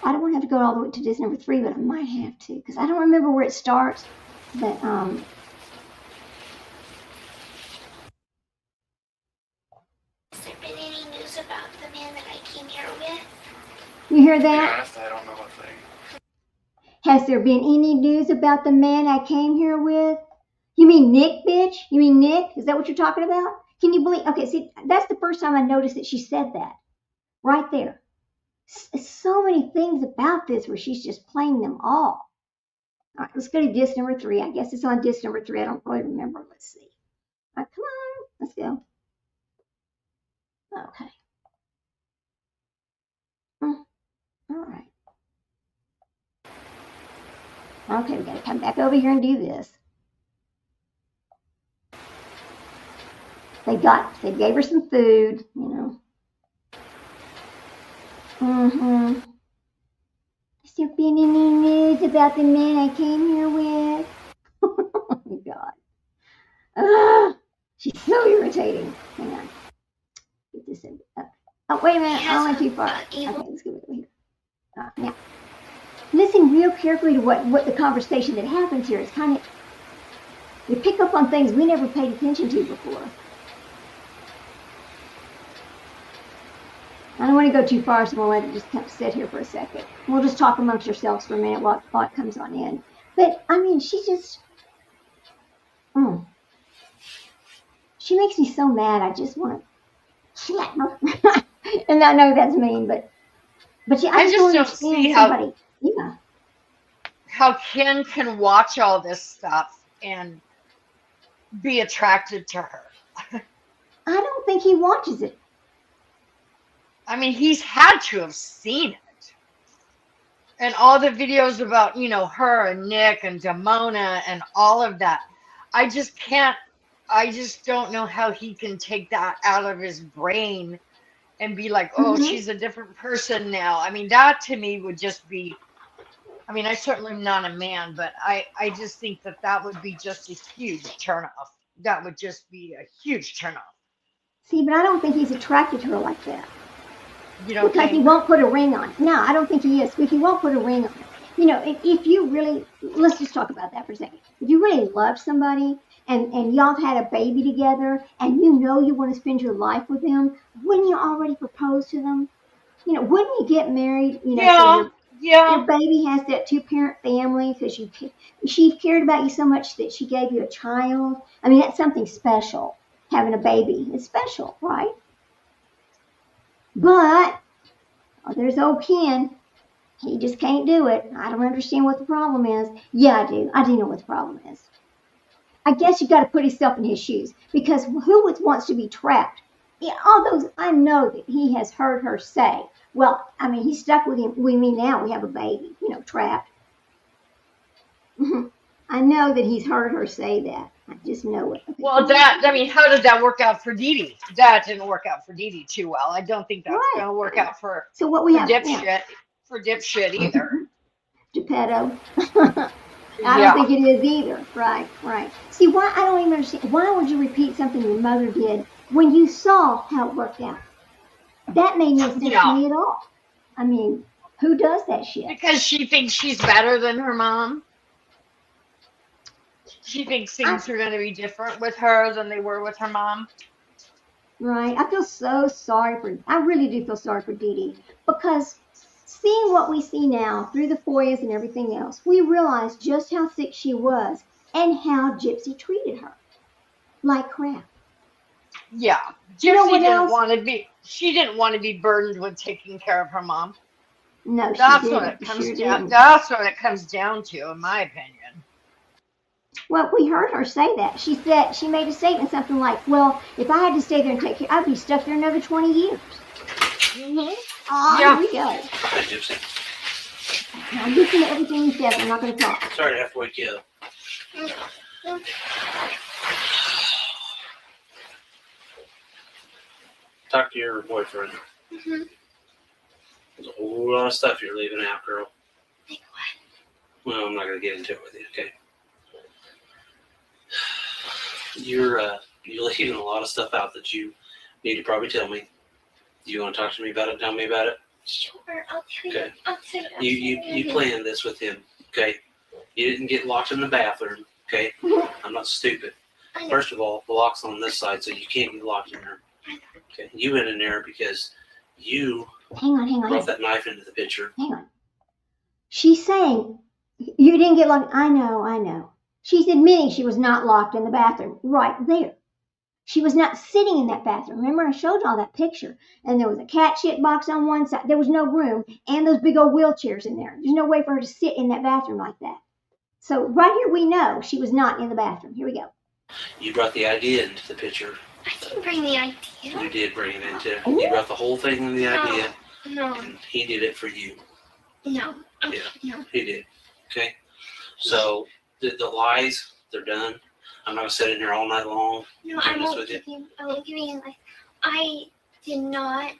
I don't want to have to go all the way to disc number 3, but I might have to because I don't remember where it starts. But Has there been any news about the man that I came here with? you hear To be that? honest, I don't know what thing. Has there been any news about the man I came here with? You mean Nick, bitch? You mean Nick? Is that what you're talking about? Can you believe? Okay, see, that's the first time I noticed that she said that. Right there. So many things about this where she's just playing them all. All right, let's go to disc number 3. I guess it's on disc number 3. I don't really remember. Let's see. All right, come on. Let's go. Okay. All right. Okay, we got to come back over here and do this. They gave her some food, you know. Has there been any news about the man I came here with? Oh my God. She's so irritating. Hang on. Get this in. Oh, wait a minute. I went too far. Okay, let's go over here. Now, listen real carefully to what the conversation that happens here. It's kind of, we pick up on things we never paid attention to before. I don't want to go too far, so we'll let it just kind of sit here for a second. We'll just talk amongst ourselves for a minute while it comes on in. But, I mean, she just, she makes me so mad. I just want to slap her. And I know that's mean, but yeah, I just don't see somebody. Yeah. How Ken can watch all this stuff and be attracted to her. I don't think he watches it. I mean, he's had to have seen it. And all the videos about, you know, her and Nick and Damona and all of that. I just don't know how he can take that out of his brain and be like, oh, she's a different person now. I mean, that to me would just be, I mean, I certainly am not a man, but I just think that would be just a huge turnoff. That would just be a huge turnoff. See, but I don't think he's attracted to her like that. You don't because think? he won't put a ring on it. No, I don't think he is. But he won't put a ring on it. You know, if you really, let's just talk about that for a second. If you really love somebody and y'all have had a baby together and you know you want to spend your life with them, wouldn't you already propose to them? You know, wouldn't you get married? You know, your baby has that 2-parent family because she cared about you so much that she gave you a child. I mean, that's something special. Having a baby is special, right? But there's old Ken. He just can't do it. I don't understand what the problem is. Yeah, I do. I do know what the problem is. I guess you got to put yourself in his shoes because who wants to be trapped? Yeah, all those, I know that he has heard her say, well, I mean, he's stuck with me now. We have a baby, you know, trapped. I know that he's heard her say that. I just know it. Well, I mean, how did that work out for Dee Dee? That didn't work out for Dee Dee too well. I don't think that's going to work out for dipshit either. Geppetto. I don't think it is either. Right. See, why I don't even understand. Why would you repeat something your mother did when you saw how it worked out? That made no sense to me at all. I mean, who does that shit? Because she thinks she's better than her mom. She thinks things are going to be different with her than they were with her mom. Right. I feel so sorry I really do feel sorry for Dee Dee because seeing what we see now through the FOIAs and everything else, we realize just how sick she was and how Gypsy treated her. Like crap. Yeah. Gypsy didn't want to be burdened with taking care of her mom. No, that's she what didn't. it comes down. That's what it comes down to, in my opinion. Well, we heard her say that. She made a statement, something like, well, if I had to stay there and take care, I'd be stuck there another 20 years. Here we go. Hi, Gypsy. Now, listen to everything he says. I'm not going to talk. Sorry to have to wake you up. Talk to your boyfriend. There's a whole lot of stuff you're leaving out, girl. Like what? Well, I'm not going to get into it with you, okay? You're leaving a lot of stuff out that you need to probably tell me. Do you want to talk to me about it? Tell me about it? Sure, I'll tell you. Okay. I'll tell You planned this with him, okay? You didn't get locked in the bathroom, okay? I'm not stupid. First of all, the lock's on this side, so you can't get locked in there. Okay, you went in there because you hang on. brought that knife into the picture. Hang on. She's saying You didn't get locked. I know. She's admitting she was not locked in the bathroom right there. She was not sitting in that bathroom. Remember, I showed y'all that picture. And there was a cat shit box on one side. There was no room. And those big old wheelchairs in there. There's no way for her to sit in that bathroom like that. So right here we know she was not in the bathroom. Here we go. You brought the idea into the picture. I didn't bring the idea. You did bring it into. You brought the whole thing in the idea. No. And he did it for you. No. Okay, Yeah. no. He did. Okay. So the lies, they're done. I'm not gonna sit in here all night long. No, I won't give you like, I did not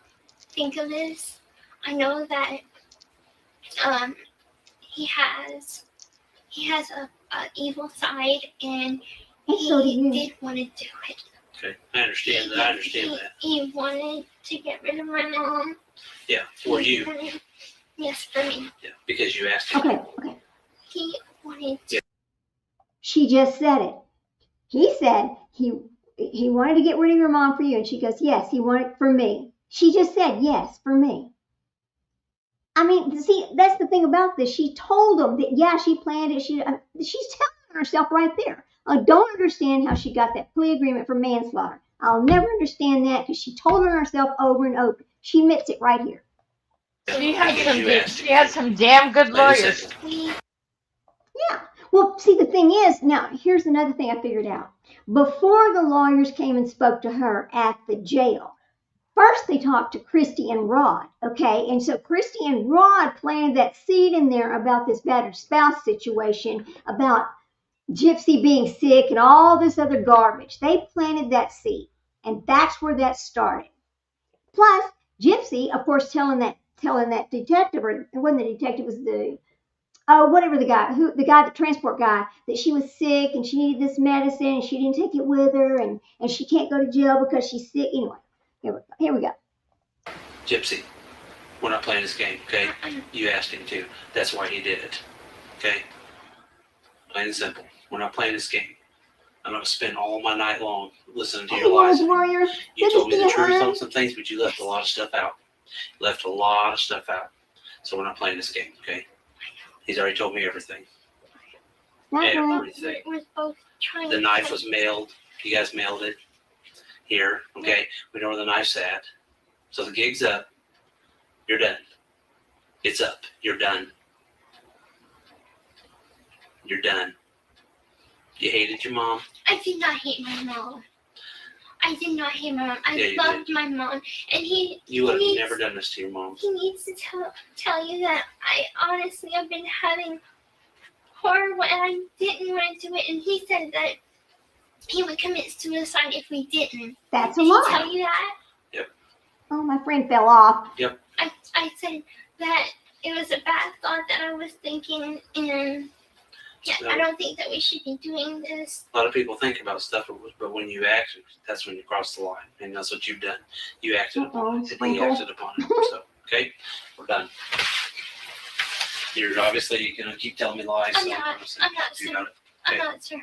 think of this. I know that he has a evil side, and he did want to do it. Okay, I understand that. I understand that. He wanted to get rid of my mom. Yeah, for you. Yes, for me. Yeah, because you asked him. Okay. He wanted to. Yeah. She just said it. He said he wanted to get rid of your mom for you. And she goes, yes, he wanted for me. She just said, yes, for me. I mean, see, that's the thing about this. She told him that, yeah, she planned it. She's telling herself right there. I don't understand how she got that plea agreement for manslaughter. I'll never understand that because she told her herself over and over. She admits it right here. She had some damn good lawyers. Yeah. Well, see, the thing is, now, here's another thing I figured out. Before the lawyers came and spoke to her at the jail, first they talked to Christy and Rod, okay? And so Christy and Rod planted that seed in there about this battered spouse situation, about Gypsy being sick and all this other garbage. They planted that seed, and that's where that started. Plus, Gypsy, of course, telling that detective, or it wasn't the detective, it was the guy, the transport guy, that she was sick and she needed this medicine and she didn't take it with her and she can't go to jail because she's sick. Anyway, here we go. Gypsy, we're not playing this game, okay? You asked him to. That's why he did it, okay? Plain and simple. We're not playing this game. I'm not going to spend all my night long listening to your lies. You told me the truth on some things, but you left a lot of stuff out. So we're not playing this game, okay? He's already told me everything. Everything. We're both trying. The knife was mailed. You guys mailed it here, okay? We know where the knife's at. So the gig's up. You're done. It's up. You're done. You're done. You hated your mom? I did not hate my mom. I did not hate my mom. Yeah, loved my mom, and You would have never done this to your mom. He needs to tell you that I honestly have been having horrible, and I didn't want to do it. And he said that he would commit suicide if we didn't. That's a lie. Did he tell you that? Yep. Oh, my friend fell off. Yep. I said that it was a bad thought that I was thinking, and yeah, I don't think that we should be doing this. A lot of people think about stuff, but when you act, that's when you cross the line, and that's what you've done. You acted upon it, and he acted upon it. So, okay, we're done. You're obviously going to keep telling me lies. I'm not sure. I'm not sure.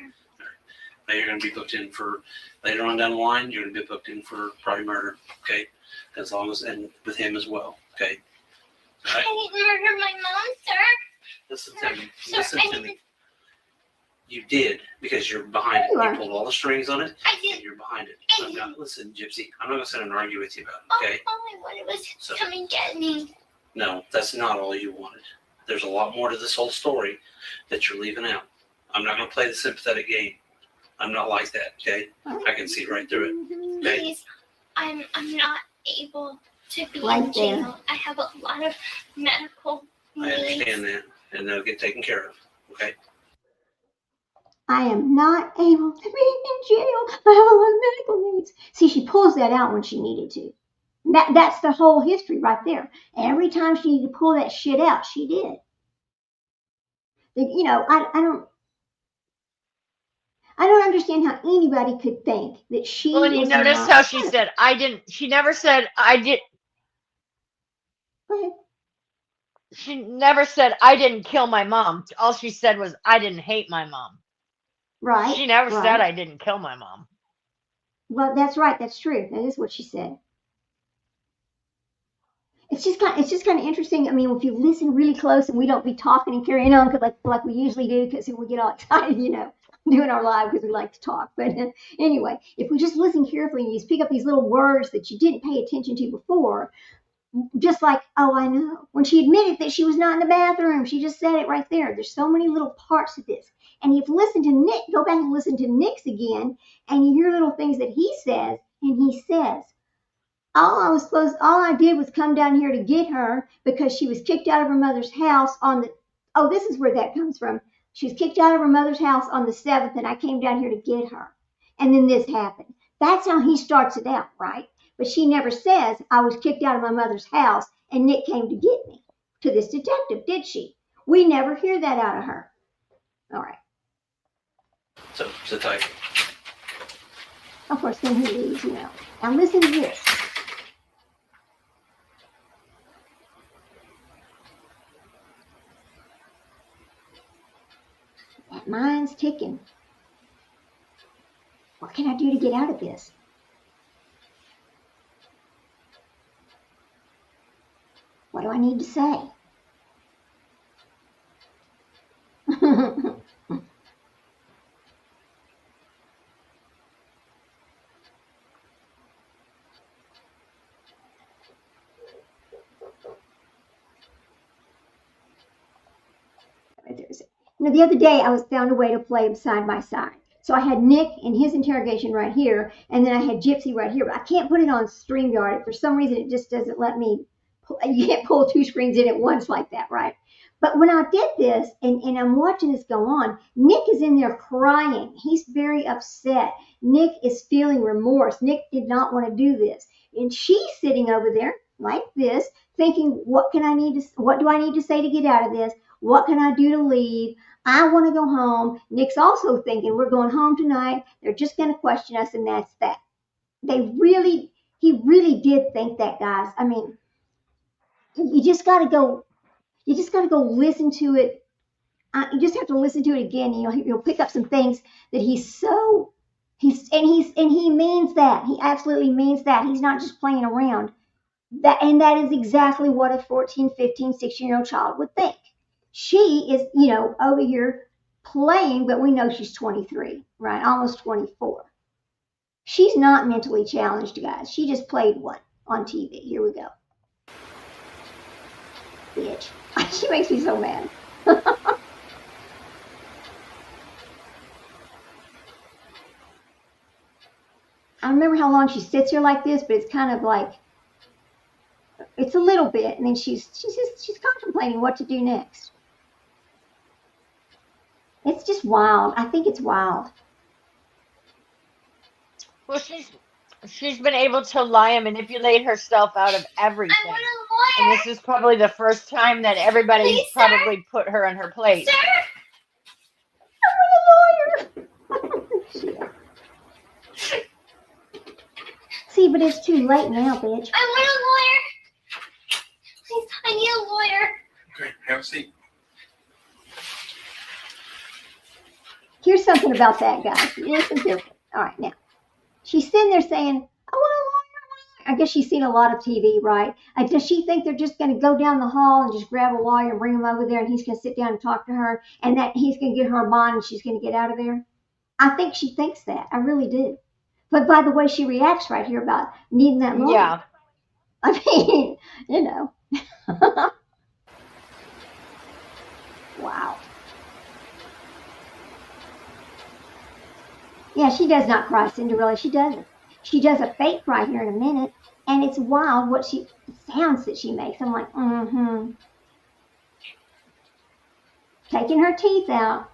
Now you're going to be booked in for, later on down the line, you're going to be booked in for probably murder, okay? As long as, and with him as well, okay? All right? I didn't murder my mom, sir. Listen to me. Listen to me. You did, because you're behind it. You pulled all the strings on it, and you're behind it. Listen, Gypsy, I'm not going to sit and argue with you about it, okay? All I wanted was to come and get me. No, that's not all you wanted. There's a lot more to this whole story that you're leaving out. I'm not going to play the sympathetic game. I'm not like that, okay? I can see right through it, okay? Please, I'm not able to be in jail. I have a lot of medical needs. I understand that, and they'll get taken care of, okay? I am not able to be in jail. I have a lot of medical needs. See, she pulls that out when she needed to. That's the whole history right there. Every time she needed to pull that shit out, she did. You know, I don't understand how anybody could think that she. Well, and you notice how she said, I didn't. She never said, I did. Go ahead. She never said, I didn't kill my mom. All she said was, I didn't hate my mom. Right. She never said, I didn't kill my mom. Well, that's right. That's true. That is what she said. it's just kind of interesting. I mean, if you listen really close and we don't be talking and carrying on like we usually do, because we get all excited, doing our live because we like to talk. But anyway, if we just listen carefully and you just pick up these little words that you didn't pay attention to before, just like, oh, I know. When she admitted that she was not in the bathroom, she just said it right there. There's so many little parts of this. And if you listen to Nick, go back and listen to Nick's again, and you hear little things that he says, and he says, all I did was come down here to get her because she was kicked out of her mother's house this is where that comes from. She was kicked out of her mother's house on the 7th, and I came down here to get her. And then this happened. That's how he starts it out, right? But she never says, I was kicked out of my mother's house and Nick came to get me to this detective, did she? We never hear that out of her. All right. So it's a type. Of course, then he leaves, Now listen to this. That mind's ticking. What can I do to get out of this? What do I need to say? The other day I found a way to play them side by side. So I had Nick and his interrogation right here, and then I had Gypsy right here. But I can't put it on StreamYard. For some reason, it just doesn't let me. You can't pull two screens in at once like that, right? But when I did this, and I'm watching this go on, Nick is in there crying. He's very upset. Nick is feeling remorse. Nick did not want to do this. And she's sitting over there like this, thinking, what do I need to say to get out of this? What can I do to leave? I want to go home. Nick's also thinking, we're going home tonight. They're just going to question us, and that's that. He really did think that, guys. I mean, you just got to go listen to it. You just have to listen to it again. You'll pick up some things that he means that. He absolutely means that. He's not just playing around. That is exactly what a 14, 15, 16-year-old child would think. She is, over here playing, but we know she's 23, right? Almost 24. She's not mentally challenged, guys. She just played one on TV. Here we go. Bitch. She makes me so mad. I remember how long she sits here like this, but it's kind of like, it's a little bit, and then she's contemplating what to do next. It's just wild. I think it's wild. Well, she's been able to lie and manipulate herself out of everything. I want a And lawyer. this is probably the first time that everybody's Please, sir? probably put her in her place. Sir, I want a lawyer. See, but it's too late now, bitch. I want a lawyer. Please, I need a lawyer. Okay, have a seat. Here's something about that, guys. Listen carefully. All right, now. She's sitting there saying, I want a lawyer. I guess she's seen a lot of TV, right? Does she think they're just going to go down the hall and just grab a lawyer and bring him over there and he's going to sit down and talk to her and that he's going to get her a bond and she's going to get out of there? I think she thinks that. I really do. But by the way she reacts right here about needing that lawyer. Yeah. I mean, Wow. Yeah, she does not cry, Cinderella. She doesn't. She does a fake cry here in a minute, and it's wild what sounds that she makes. I'm like, Taking her teeth out.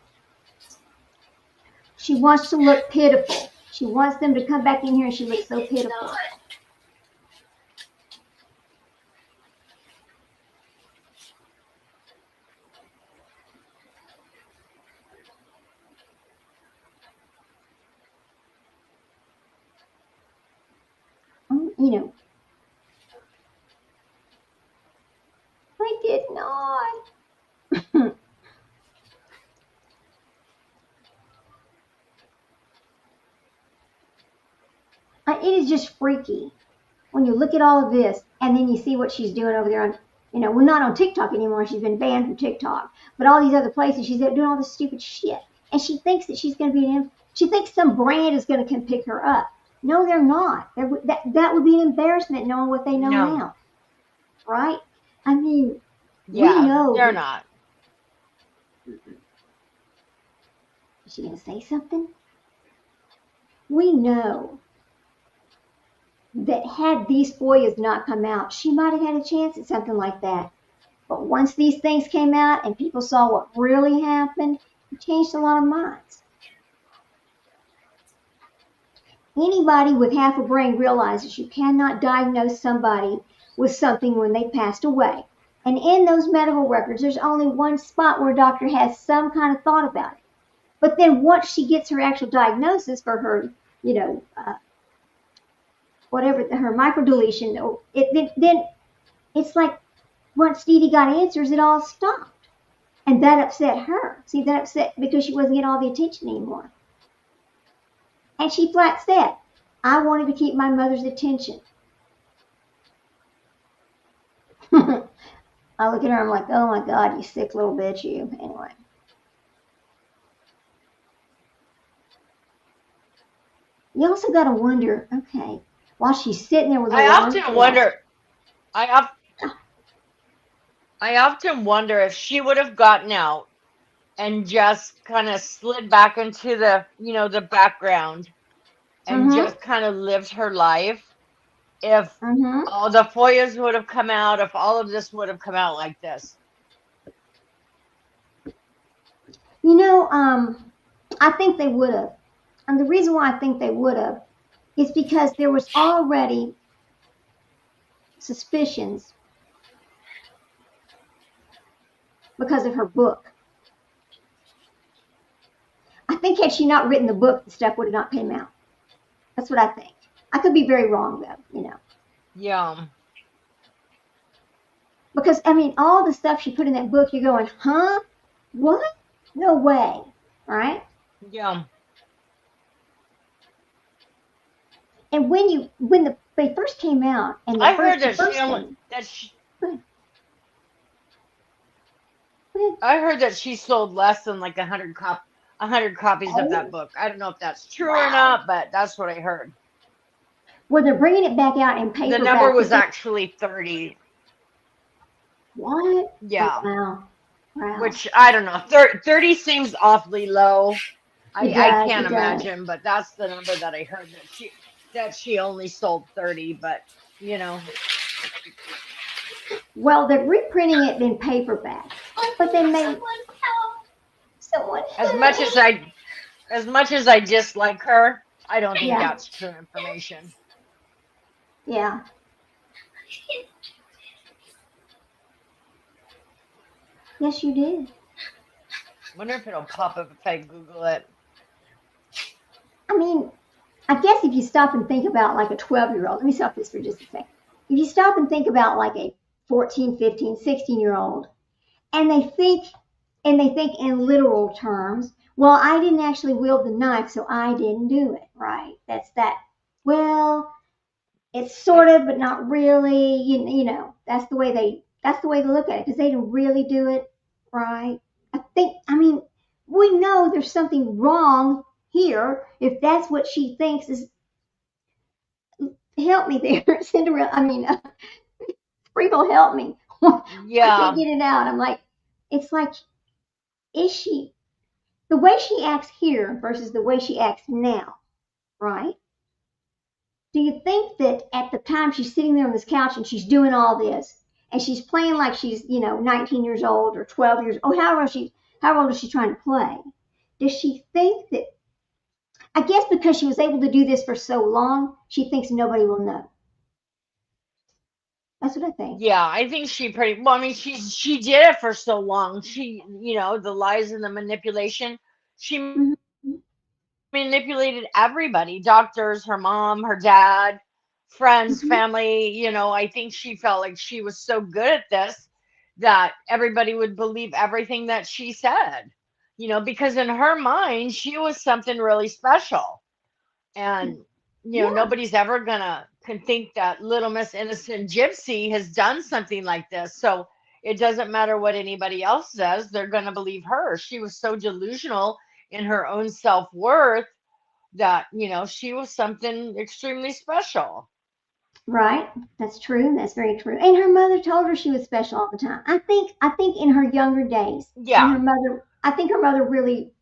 She wants to look pitiful. She wants them to come back in here and she looks so pitiful. I did not. It is just freaky when you look at all of this. And then you see what she's doing over there on, well, not on TikTok anymore. She's been banned from TikTok. But all these other places, she's doing all this stupid shit. And she thinks that she's going to be she thinks some brand is going to come pick her up. No, they're not. That would be an embarrassment knowing what they know No. now. Right? I mean, Yeah, we know. they're not. Is she going to say something? We know that had these FOIAs not come out, she might have had a chance at something like that. But once these things came out and people saw what really happened, it changed a lot of minds. Anybody with half a brain realizes you cannot diagnose somebody with something when they passed away. And in those medical records, there's only one spot where a doctor has some kind of thought about it. But then once she gets her actual diagnosis for her, whatever, her microdeletion, then it's like once Dee Dee got answers, it all stopped. And that upset her. See, that upset because she wasn't getting all the attention anymore. And she flat said, I wanted to keep my mother's attention. I look at her, I'm like, oh my God, you sick little bitch, you. Anyway. You also got to wonder, okay, while she's sitting there with her I arms often crossed, wonder. I often wonder if she would have gotten out and just kind of slid back into the background and just kind of lived her life, if all the FOIAs would have come out, if all of this would have come out like this. I think they would have. And the reason why I think they would have is because there was already suspicions because of her book. I think had she not written the book, the stuff would have not came out. That's what I think. I could be very wrong, though, Yeah. Because, all the stuff she put in that book, you're going, huh? What? No way. Right? Yeah. And when they first came out, and I heard that she sold less than like 100 copies of that book. I don't know if that's true or not, but that's what I heard. Well, they're bringing it back out in paperback. The number was actually 30. What? Yeah. Oh, wow. Which, I don't know. 30 seems awfully low. I can't imagine, but that's the number that I heard, that she only sold 30, but, Well, they're reprinting it in paperback, but they made someone. As much as I dislike her, I don't think that's true information. Yeah. Yes, you did. Wonder if it'll pop up if I Google it. I guess if you stop and think about like a 12-year-old, let me stop this for just a second. If you stop and think about like a 14, 15, 16-year-old, and they think in literal terms, well, I didn't actually wield the knife, so I didn't do it, right? That's that. Well, it's sort of, but not really. That's the way they look at it, because they didn't really do it, right? We know there's something wrong here if that's what she thinks is. Help me there, Cinderella. Sprinkle, help me. Yeah. I can't get it out. I'm like, it's like, is she, the way she acts here versus the way she acts now, right? Do you think that at the time she's sitting there on this couch and she's doing all this and she's playing like she's, 19 years old or 12 years old, how old is she trying to play? Does she think that, I guess because she was able to do this for so long, she thinks nobody will know. That's what I think. Yeah, I think she she did it for so long. She, the lies and the manipulation. She manipulated everybody, doctors, her mom, her dad, friends, family. I think she felt like she was so good at this that everybody would believe everything that she said, because in her mind, she was something really special. And, nobody's ever going to can think that little Miss Innocent Gypsy has done something like this. So it doesn't matter what anybody else says, they're going to believe her. She was so delusional in her own self-worth that, she was something extremely special. Right. That's true. That's very true. And her mother told her she was special all the time. I think in her younger days, when Yeah. I think her mother really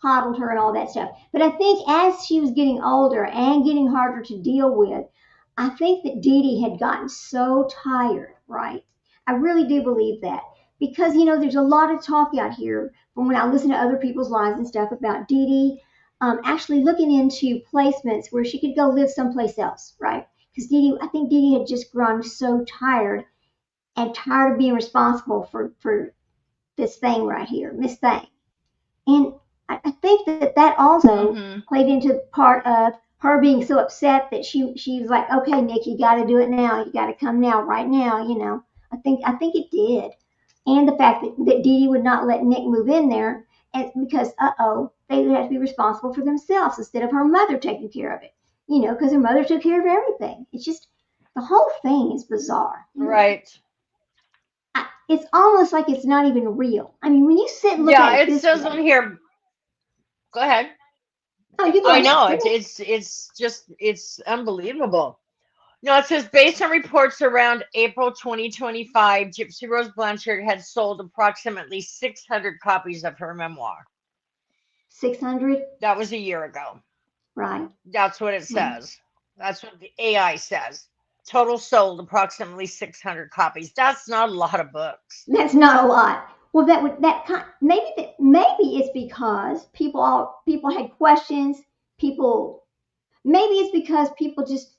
coddled her and all that stuff. But I think as she was getting older and getting harder to deal with, I think that Dee Dee had gotten so tired, right? I really do believe that. Because, there's a lot of talk out here from when I listen to other people's lives and stuff about Dee Dee actually looking into placements where she could go live someplace else, right? Because I think Dee Dee had just grown so tired and tired of being responsible for this thing right here, this thing. And I think that also Hmm. played into part of her being so upset that she was like, okay, Nick, you got to do it now. You got to come now, right now. I think it did, and the fact that Dee Dee would not let Nick move in there, and because they would have to be responsible for themselves instead of her mother taking care of it. Because her mother took care of everything. It's just the whole thing is bizarre. Right. It's almost like it's not even real. I mean, when you sit and look at Yeah, it it this says on way. here. Go ahead. Oh, you go I ahead. know Go it. ahead. It's unbelievable. No, it says based on reports around April 2025, Gypsy Rose Blanchard had sold approximately 600 copies of her memoir. 600, That was a year ago. right? That's what it Right. says. That's what the AI says. Total sold approximately 600 copies. That's not a lot of books. That's not a lot. Well, maybe it's because people had questions. People maybe it's because people just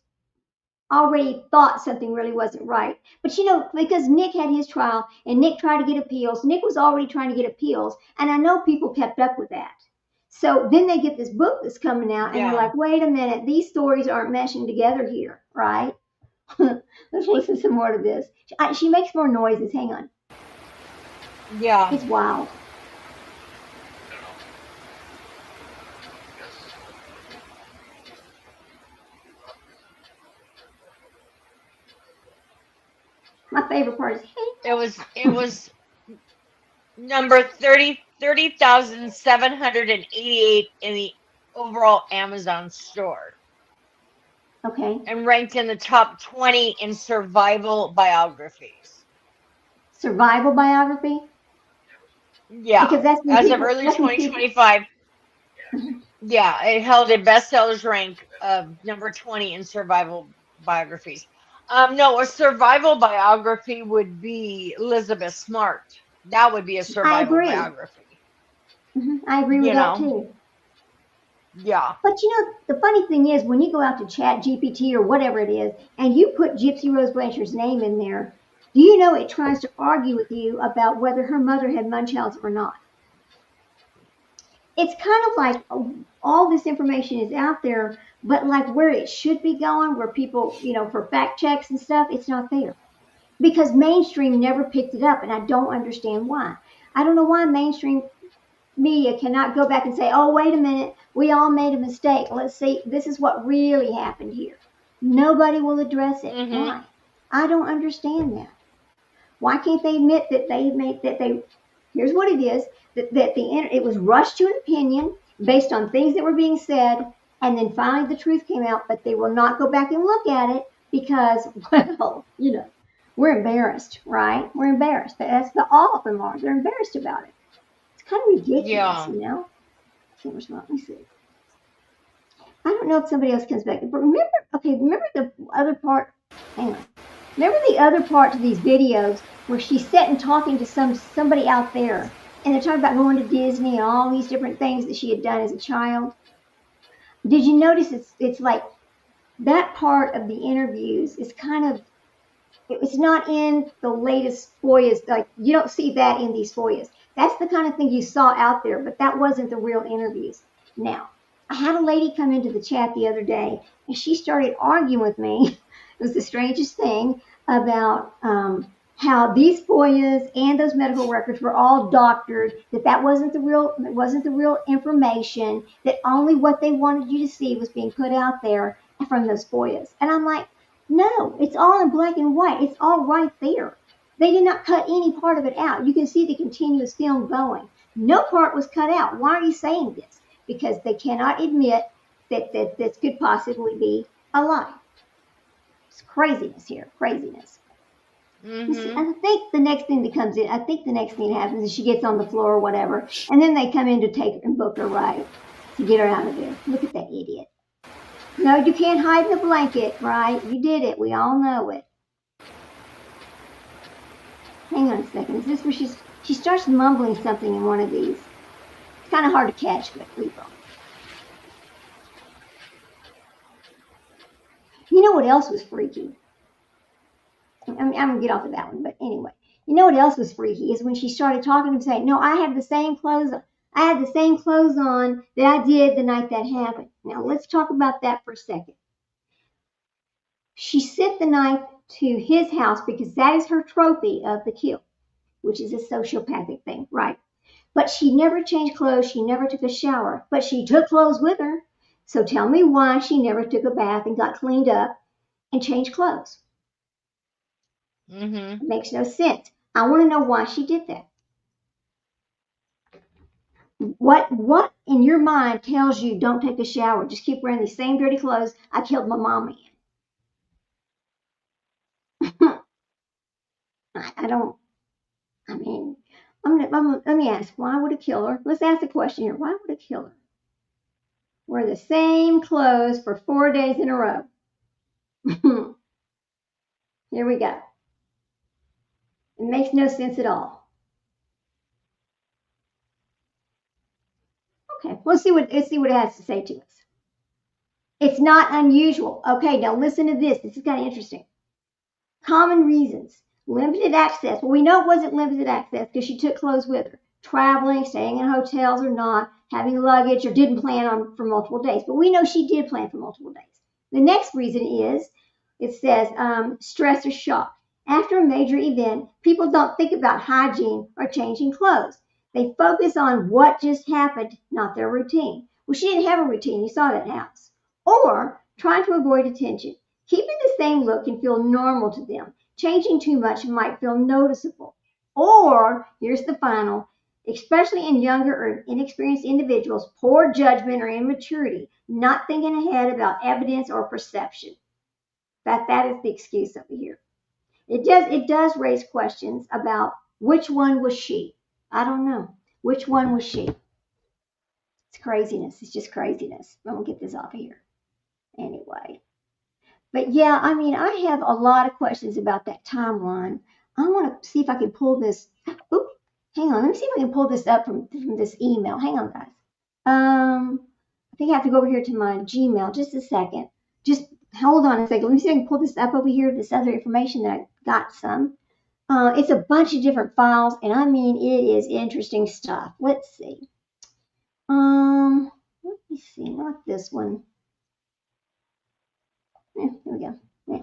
already thought something really wasn't right. But because Nick had his trial and Nick tried to get appeals, Nick was already trying to get appeals, and I know people kept up with that. So then they get this book that's coming out, and they're Yeah. like, wait a minute, these stories aren't meshing together here, right? Let's listen some more to this. She makes more noises. Hang on. Yeah. It's wild. My favorite part is, hey, It was number 30,788 in the overall Amazon store okay, and ranked in the top 20 in survival biographies. survival biography, Yeah. because that's when As of people, early that's when people, 2025, yeah, it held a bestsellers rank of number 20 in survival biographies. No, a survival biography would be Elizabeth Smart. That would be a I survival agree. biography. I agree with You that know? too. Yeah. But the funny thing is, when you go out to Chat GPT or whatever it is, and you put Gypsy Rose Blanchard's name in there, do you know it tries to argue with you about whether her mother had Munchausen or not? It's kind of like all this information is out there, but like where it should be going, where people, for fact checks and stuff, it's not there because mainstream never picked it up, and I don't understand why. I don't know why mainstream media cannot go back and say, oh, wait a minute, we all made a mistake. Let's see, this is what really happened here. Nobody will address it. Mm-hmm. Why? I don't understand that. Why can't they admit that here's what it is, it was rushed to an opinion based on things that were being said, and then finally the truth came out, but they will not go back and look at it because, well, we're embarrassed, right? We're embarrassed. That's the all of them are. They're embarrassed about it. It's kind of ridiculous, Yeah. Can't respond. Let me see. I don't know if somebody else comes back. But remember the other part. Hang on. Remember the other part to these videos where she's sitting talking to somebody out there, and they're talking about going to Disney and all these different things that she had done as a child. Did you notice it's like that part of the interviews is kind of it's not in the latest FOIAs. Like you don't see that in these FOIAs. That's the kind of thing you saw out there, but that wasn't the real interviews. Now, I had a lady come into the chat the other day, and she started arguing with me. It was the strangest thing about how these FOIAs and those medical records were all doctored. That wasn't the real information. That only what they wanted you to see was being put out there from those FOIAs. And I'm like, No, it's all in black and white. It's all right there. They did not cut any part of it out. You can see the continuous film going. No part was cut out. Why are you saying this? Because they cannot admit that this could possibly be a lie. It's craziness here, craziness. Mm-hmm. I think the next thing that comes in, I think the next thing that happens is she gets on the floor or whatever, and then they come in to take her and book her, right, to get her out of there. Look at that idiot. No, you can't hide in the blanket, right? You did it. We all know it. Hang on a second. Is this where she starts mumbling something in one of these? It's kind of hard to catch, but we will. You know what else was freaky? I'm gonna get off of that one, but anyway, you know what else was freaky is when she started talking and saying, "No, I have the same clothes. I had the same clothes on that I did the night that happened." Now let's talk about that for a second. She sent the knife to his house because that is her trophy of the kill, which is a sociopathic thing, right? But she never changed clothes. She never took a shower, but she took clothes with her. So tell me why she never took a bath and got cleaned up and changed clothes. Mm-hmm. It makes no sense. I want to know why she did that. What in your mind tells you don't take a shower? Just keep wearing the same dirty clothes I killed my mama in. I don't. I mean, let me ask. Why would a killer? Let's ask the question here. Why would a killer wear the same clothes for 4 days in a row? Here we go. It makes no sense at all. Okay, let's see what it has to say to us. It's not unusual. Okay, now listen to this. This is kind of interesting. Common reasons. Limited access. Well, we know it wasn't limited access because she took clothes with her. Traveling, staying in hotels or not, having luggage, or didn't plan on for multiple days. But we know she did plan for multiple days. The next reason is, it says stress or shock. After a major event, people don't think about hygiene or changing clothes. They focus on what just happened, not their routine. Well, she didn't have a routine. You saw that house. Or trying to avoid attention. Keeping the same look can feel normal to them. Changing too much might feel noticeable. Or, here's the final, especially in younger or inexperienced individuals, poor judgment or immaturity, not thinking ahead about evidence or perception. That is the excuse over here. It does raise questions about which one was she. I don't know. Which one was she? It's craziness. It's just craziness. I'm gonna get this off of here. Anyway. But yeah, I mean, I have a lot of questions about that timeline. I want to see if I can pull this. Oop, hang on. Let me see if I can pull this up from this email. Hang on, guys. I think I have to go over here to my Gmail. Just a second. Just hold on a second. Let me see if I can pull this up over here. This other information that I got some. It's a bunch of different files, and I mean, it is interesting stuff. Let's see. Let me see. Not this one. Yeah, here we go. Yeah.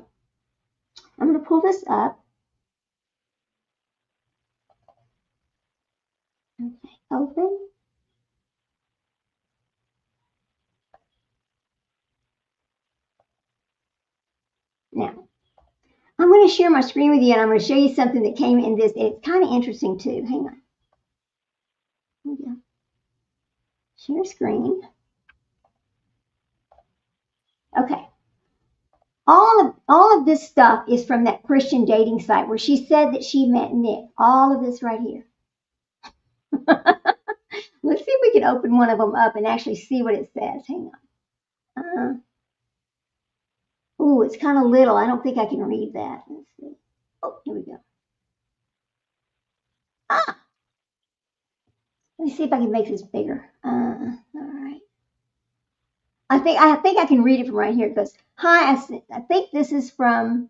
I'm going to pull this up. Okay, open. Now, I'm going to share my screen with you, and I'm going to show you something that came in this. It's kind of interesting, too. Hang on. Here we go. Share screen. Okay. All of this stuff is from that Christian dating site where she said that she met Nick. All of this right here. Let's see if we can open one of them up and actually see what it says. Hang on. Ooh, it's kind of little. I don't think I can read that. Let's see. Oh, here we go. Ah! Let me see if I can make this bigger. All right. I think I can read it from right here. It goes, hi, I think this is from,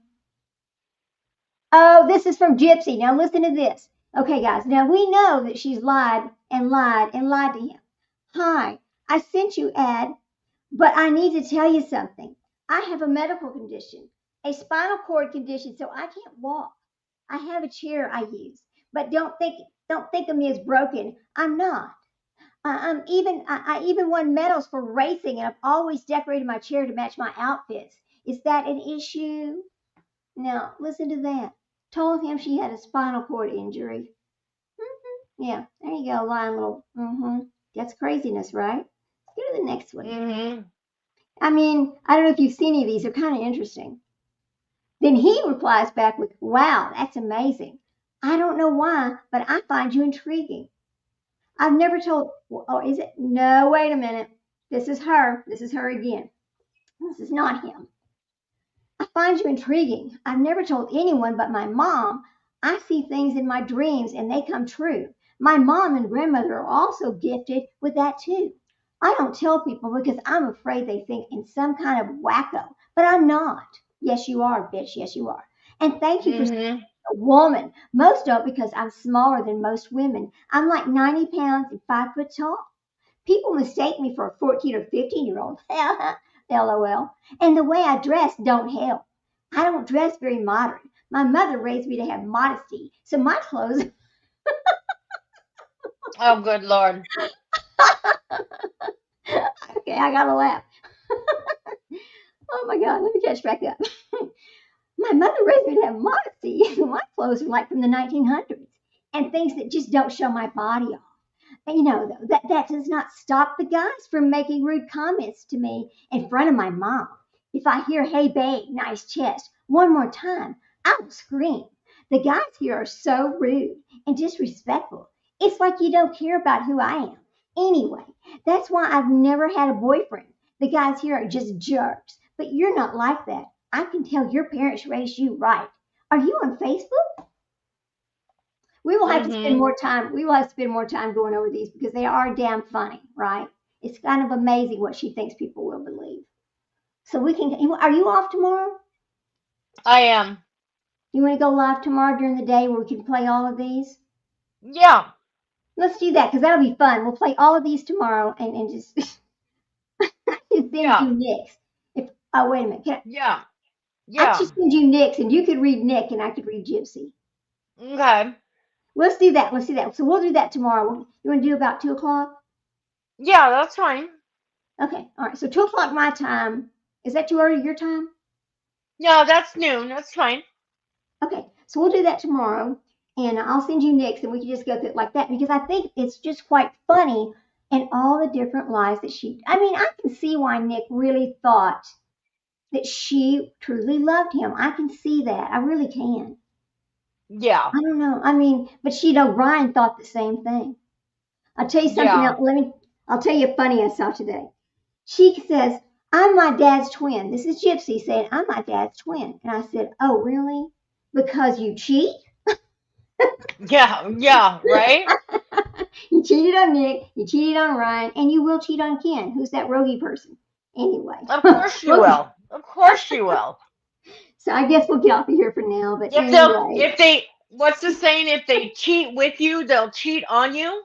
this is from Gypsy. Now listen to this. Okay, guys. Now we know that she's lied and lied and lied to him. Hi, I sent you ad, but I need to tell you something. I have a medical condition, a spinal cord condition, so I can't walk. I have a chair I use, but don't think of me as broken. I'm not. I even won medals for racing, and I've always decorated my chair to match my outfits. Is that an issue? Now, listen to that. Told him she had a spinal cord injury. Yeah, there you go, lying little. That's craziness, right? Let's go to the next one. Mm-hmm. I mean, I don't know if you've seen any of these. They're kind of interesting. Then he replies back with, wow, that's amazing. I don't know why, but I find you intriguing. I've never told, or is it? No, wait a minute. This is her. This is her again. This is not him. I find you intriguing. I've never told anyone but my mom. I see things in my dreams and they come true. My mom and grandmother are also gifted with that too. I don't tell people because I'm afraid they think in some kind of wacko, but I'm not. Yes, you are, bitch. Yes, you are. And thank you for saying Mm-hmm. a woman. Most don't because I'm smaller than most women. I'm like 90 pounds and 5 foot tall. People mistake me for a 14 or 15-year-old. LOL. And the way I dress don't help. I don't dress very modern. My mother raised me to have modesty, so my clothes. Oh, good Lord. Okay, I gotta laugh. Oh my God, let me catch back up. My mother raised me to have modesty. My clothes are like from the 1900s and things that just don't show my body off. And that does not stop the guys from making rude comments to me in front of my mom. If I hear, hey babe, nice chest, one more time, I will scream. The guys here are so rude and disrespectful. It's like you don't care about who I am. Anyway, that's why I've never had a boyfriend. The guys here are just jerks. But you're not like that. I can tell your parents raised you right. Are you on Facebook? We will have to spend Mm-hmm. more time. We will have to spend more time going over these because they are damn funny, right? It's kind of amazing what she thinks people will believe. So we can. Are you off tomorrow? I am. You want to go live tomorrow during the day where we can play all of these? Yeah. Let's do that because that'll be fun. We'll play all of these tomorrow and just I can send Yeah. you Nick's. Wait a minute. Yeah. I Yeah. just send you Nick's and you could read Nick and I could read Gypsy. Okay. Let's do that. Let's do that. So we'll do that tomorrow. You want to do about 2 o'clock? Yeah, that's fine. Okay. All right. So 2 o'clock my time. Is that too early your time? Yeah, that's noon. That's fine. Okay. So we'll do that tomorrow, and I'll send you Nick's, and we can just go through it like that because I think it's just quite funny and all the different lies that she. I mean, I can see why Nick really thought that she truly loved him. I can see that. I really can. Yeah. I don't know. I mean, but Ryan thought the same thing. I'll tell you something Yeah. else. I'll tell you a funny I saw today. She says, I'm my dad's twin. This is Gypsy saying, I'm my dad's twin. And I said, oh, really? Because you cheat? Yeah. Yeah. Right? You cheated on Nick, you cheated on Ryan, and you will cheat on Ken. Who's that roguey person? Anyway. Of course you Well, will. Of course you will. so I guess we'll get off of here for now. But If anyway, they, what's the saying? If they cheat with you, they'll cheat on you.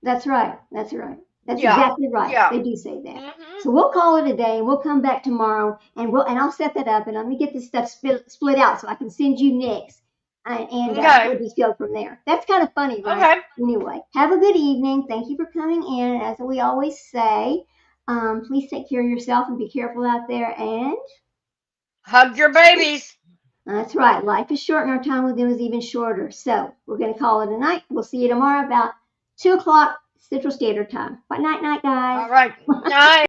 that's right. That's right. That's Yeah. exactly right. Yeah. They do say that. Mm-hmm. So we'll call it a day, and we'll come back tomorrow, and I'll set that up, and let me get this stuff split out so I can send you Nick's, and Okay. we'll just go from there. That's kind of funny, right? Okay. Anyway, have a good evening. Thank you for coming in. And as we always say, please take care of yourself and be careful out there. And Hug your babies. that's right. Life is short, and our time with them is even shorter. So we're going to call it a night. We'll see you tomorrow about 2 o'clock Central Standard Time. Bye, night, guys. All right. Night.